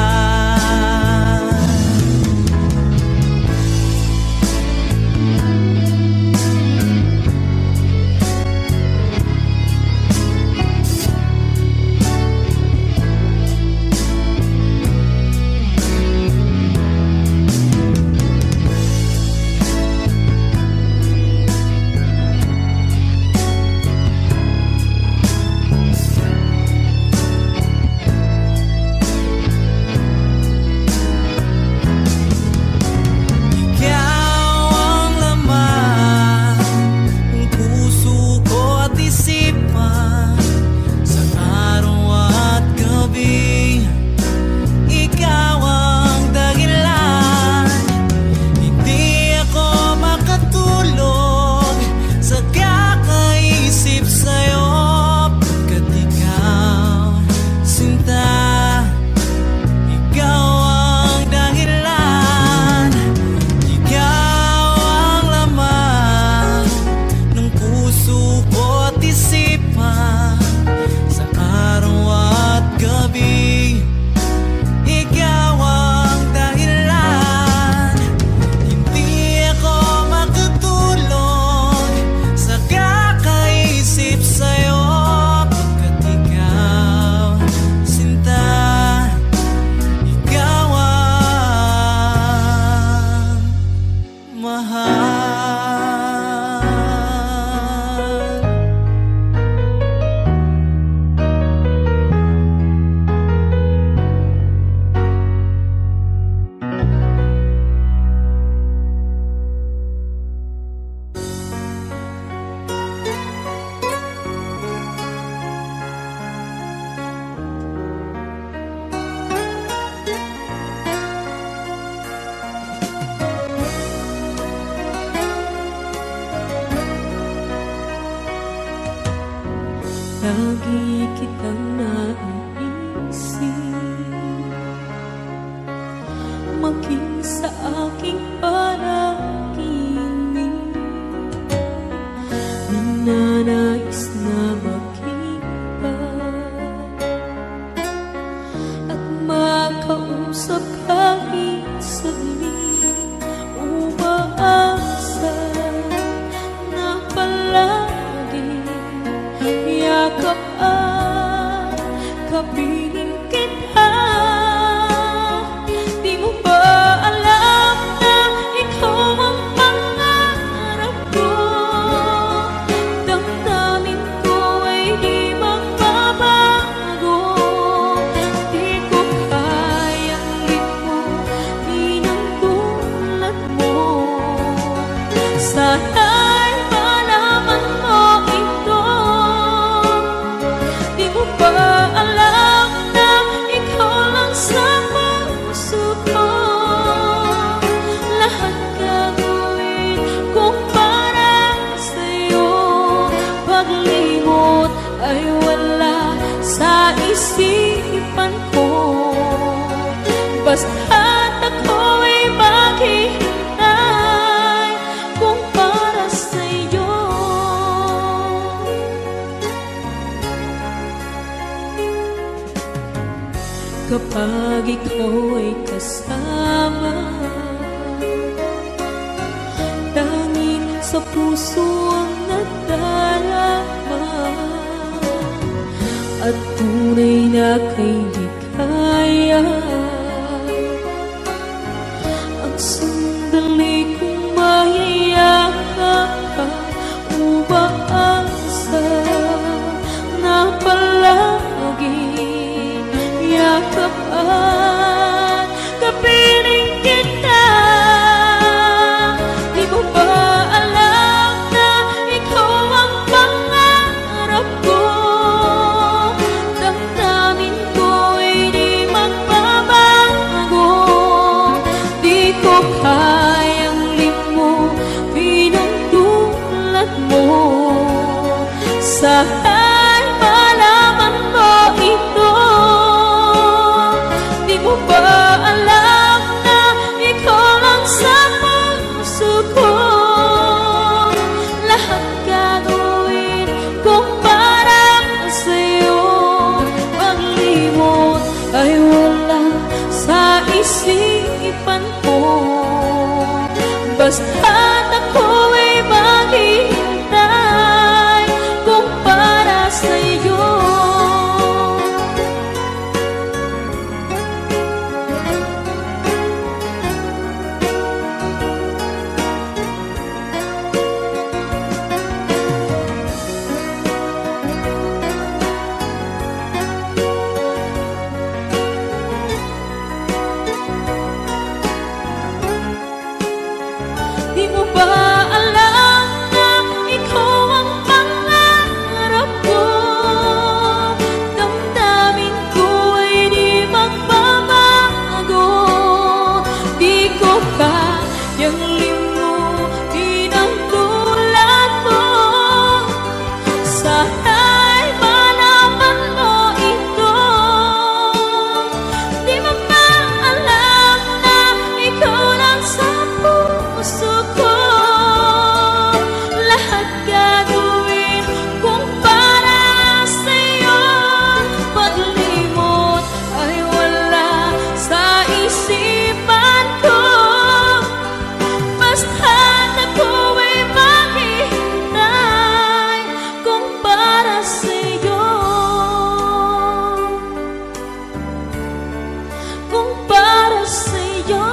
Ikaw ang laman ng puso ko at isipan, sa araw at gabi. Ikaw ang dahilan, hindi ako makatulog sa kakaisip sa'yo. Pagkat ikaw, sinta, ikaw ang dahilan. Ikaw ang laman ng puso ko at isipan, sa araw at gabi. Ikaw ang dahilan, hindi ako makatulog sa kakaisip sa'yo. Pagkat ikaw, sinta, ikaw ang mahal. Lagi kitang naiisip, maging sa aking panaginip. Ninanais na makita at makausap kahit saglit. Umaasa na palagi yakap at kapiling kita. Di mo ba alam na ikaw ang pangarap ko? Damdamin ko ay di magbabago. Di ko kayang limutin ang tulad mo. Sana'y malaman mo ito. Di mo ba alam na ikaw lang sa puso ko? Lahat gagawin kong para sa'yo. Paglimot ay wala sa isipan ko. Basta't ako'y maghihintay kung para sa'yo. Kapag ikaw ay kasama, tanging sa puso ang nadarama, at tunay na kay likaya. Ang sandali kong mayayakap ka, umaasa na palagi yakap at kapiling kita. Di mo ba alam na ikaw ang pangarap ko? Damdamin ko ay di magbabago. Sana'y malaman mo ito. Di mo ba alam na ikaw lang sa puso ko? Lahat gagawin kung para sa'yo. Paglimot ay wala sa isipan ko. Basta't ako'y maghihintay kung para sa'yo. Di mo ba alam na ikaw ang pangarap ko? Damdamin ko ay di magbabago. Di ko kayang limutin ang tulad mo. Sana'y malaman mo ito. Di mo ba alam na ikaw lang sa puso ko? Lahat gagawin kung para sa'yo. Paglimot ay wala sa isipan ko. Basta't ako'y maghihintay kung para sa'yo. Kung para sa'yo.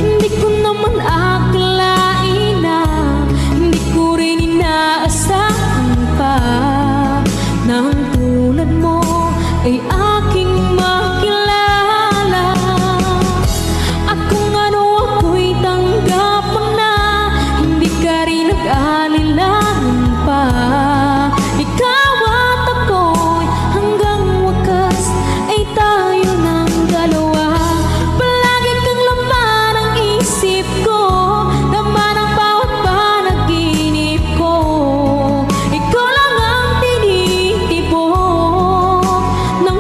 Hindi ko naman akalain na hindi ko rin inaasahan pa na ang tulad mo ay aking makilala. At kung ano ako'y tanggap mo na, hindi ka rin nag-alilangan pa. Ikaw at ako'y hanggang wakas ay tayo ng dalawa. Palagi kang laman ang isip ko, laman ang bawat panaginip ko. Ikaw lang ang tinitibok ng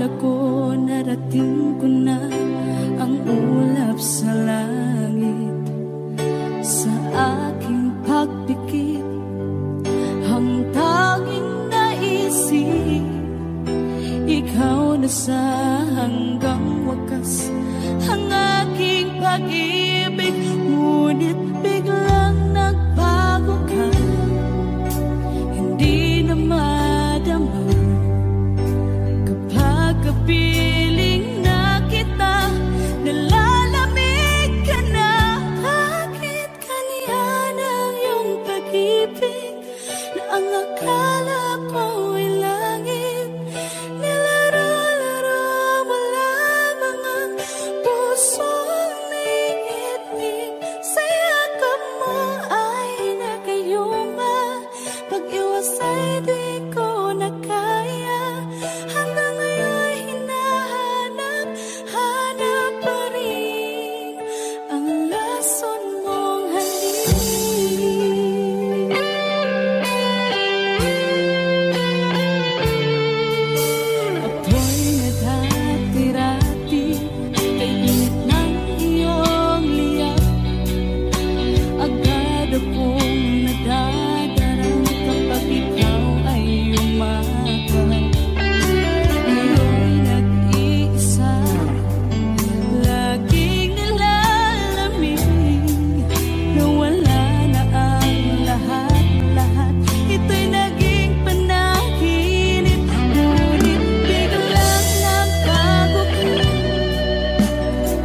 akala ko narating ko na ang ulap sa langit. Sa aking pagpikit, ang tanging naisip, ikaw na sa hanggang wakas ang aking pag-ibig. Ngunit biglang nagbago ka, hindi na madama kapag kapiling na kita, nalalamig ka na. Bakit ganyan ang iyong pag-ibig na ang akala ko ay langit? Nilaro-laro mo lamang ang pusong naiinig. Sa yakap mo ay nagayuma, pag-iwas ay di ko na kaya. Hanggang ngayon hinahanap, hanap pa rin ang lason mong halik. Ako'y nadati-rati kay init ng iyong liyak. Agad akong nadadarang kapag ikaw ay umagat. Ngayon nag-iisa, laging nilalamig, nawala na ang lahat-lahat. Ito'y naging panaginip, ngunit biglang nagbago ka,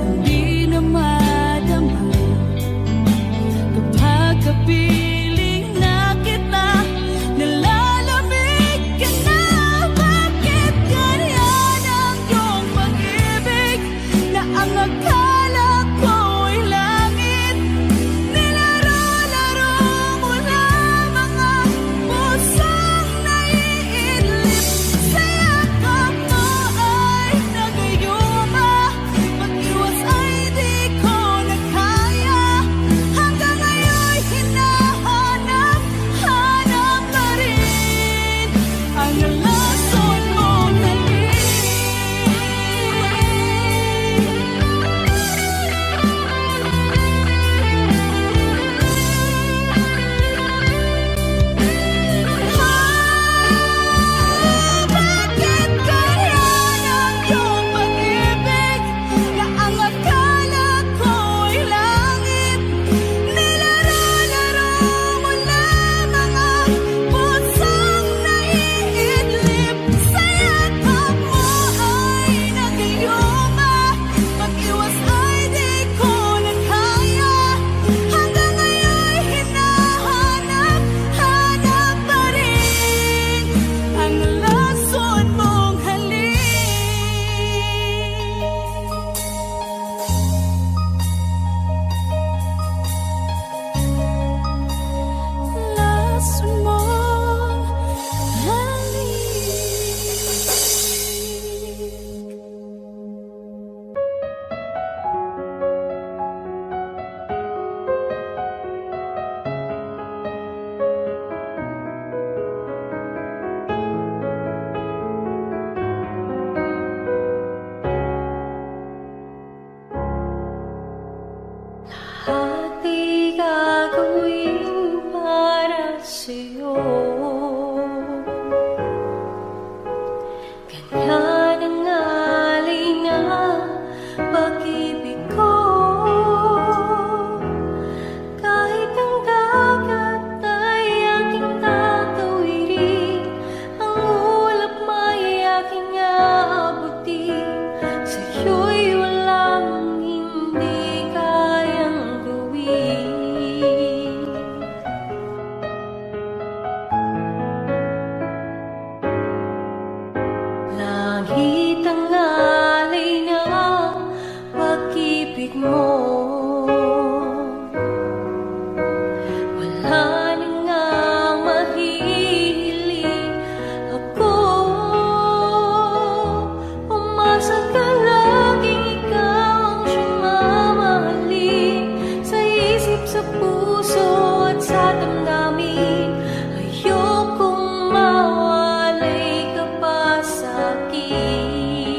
hindi na madama kapag kapiling na kita, nalalamig ka na. Bakit ganyan ang iyong pag-ibig na ang akala ko ay langit? Nilaro-laro mo lamang ang pusong naiidlip. Sa yakap mo ay nagayuma, pag-iwas ay di ko na kaya. Hanggang ngayon hinahanap, hanap pa rin ang lason mong halik. Bakit ganyan ang iyong pag-ibig na ang akala ko ay langit? Nilaro-laro mo lamang ang pusong naiidlip. Sa yakap mo ay nagayuma, pag-iwas ay di ko na kaya. Hanggang ngayon hinahanap, hanap pa rin ang lason mong halik. Lason mong lahat ay gagawin para sa'yo. Ganyan ang alay na pag-ibig ko. Kahit ang dagat ay aking tatawirin, ang ulap may aking aabutin. Sa'yo'y walang hindi kayang gawin. Langit ang alay na pag-ibig mo. Wala na ngang mahihiling ako. Umasa ka, laging ikaw ang siyang mamahalin. Sa isip, sa puso at sa damdamin, ayokong mawalay ka pa sa'kin.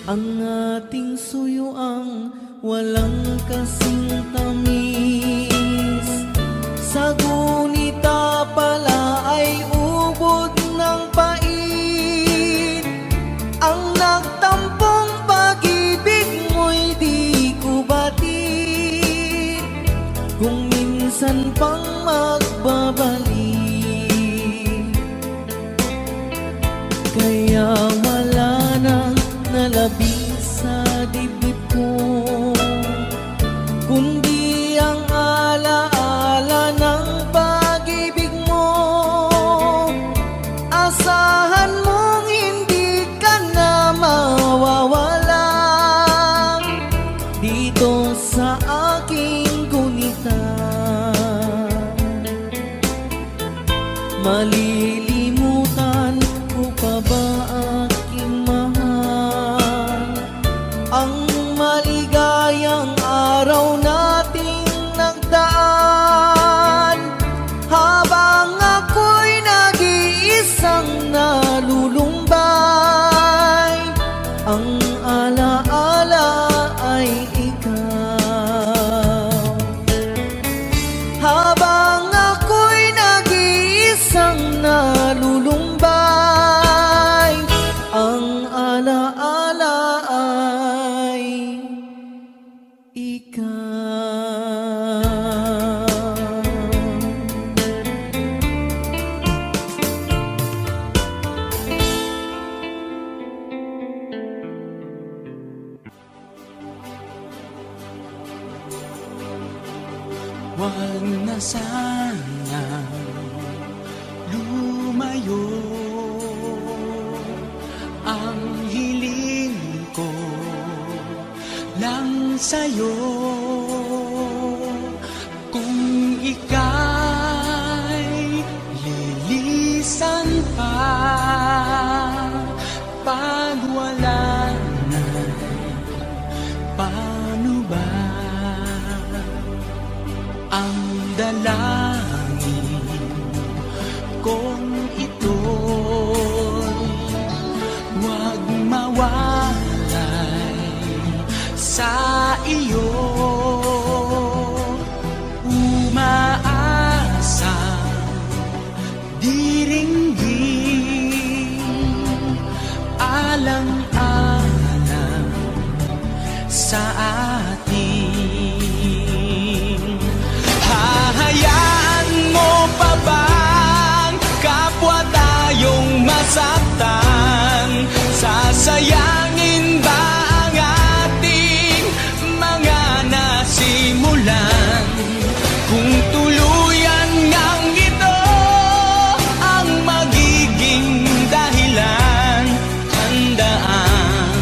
ang ating suyuang walang kasing tamis. Sa gunita pala ay ubod ng pait, ang nagtampong pag-ibig mo'y di ko batid, kung minsan pang magbabalik. Kaya wala nang nalabis sa dibdib ko, kundi ang alaala ng pag-ibig mo. Asahan mong hindi ka na mawawala dito sa aking gunita. Malilimutan ko pa ba aking mahal, ang maligayang araw nating nagdaan, habang ako'y nag-iisang nalulumbay, ang alaala ay ikaw. Habang ako'y nag-iisang nalulumbay, ang alaala ay Huwag na sana lumayo, ang hiling ko lang sa'yo. Kung ika'y lilisan pa, pag wala na, paano ba? Ang dalangin kong ito'y huwag mawalay sa iyo. Umaasang diringgin, alang-alang sa atin. Hahayaan mo pa bang kapwa tayong masaktan? Sasayangin ba ang ating mga nasimulan? Kung tuluyan ngang ito ang magiging dahilan, handaan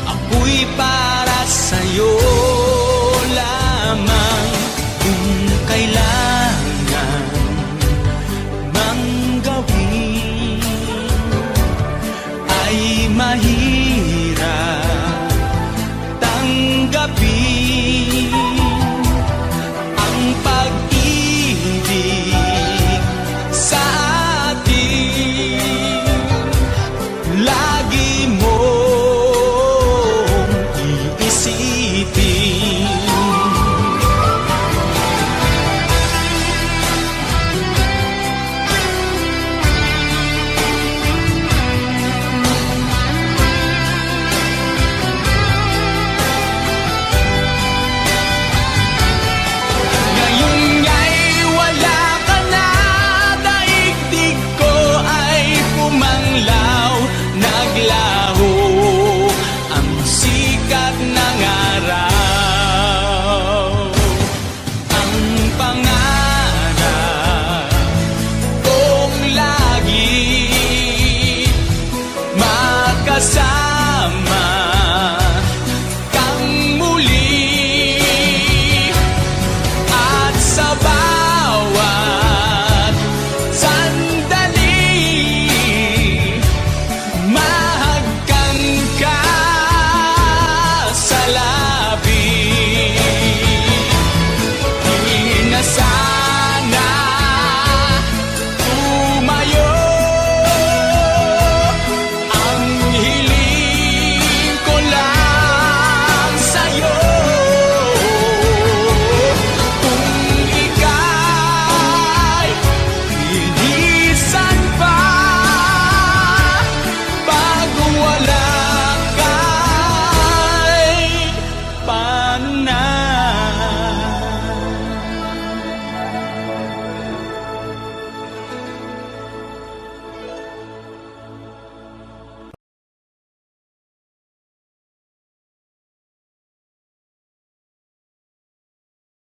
ako'y para sa'yo lamang. Kung kailangan mang gawin ay mahirap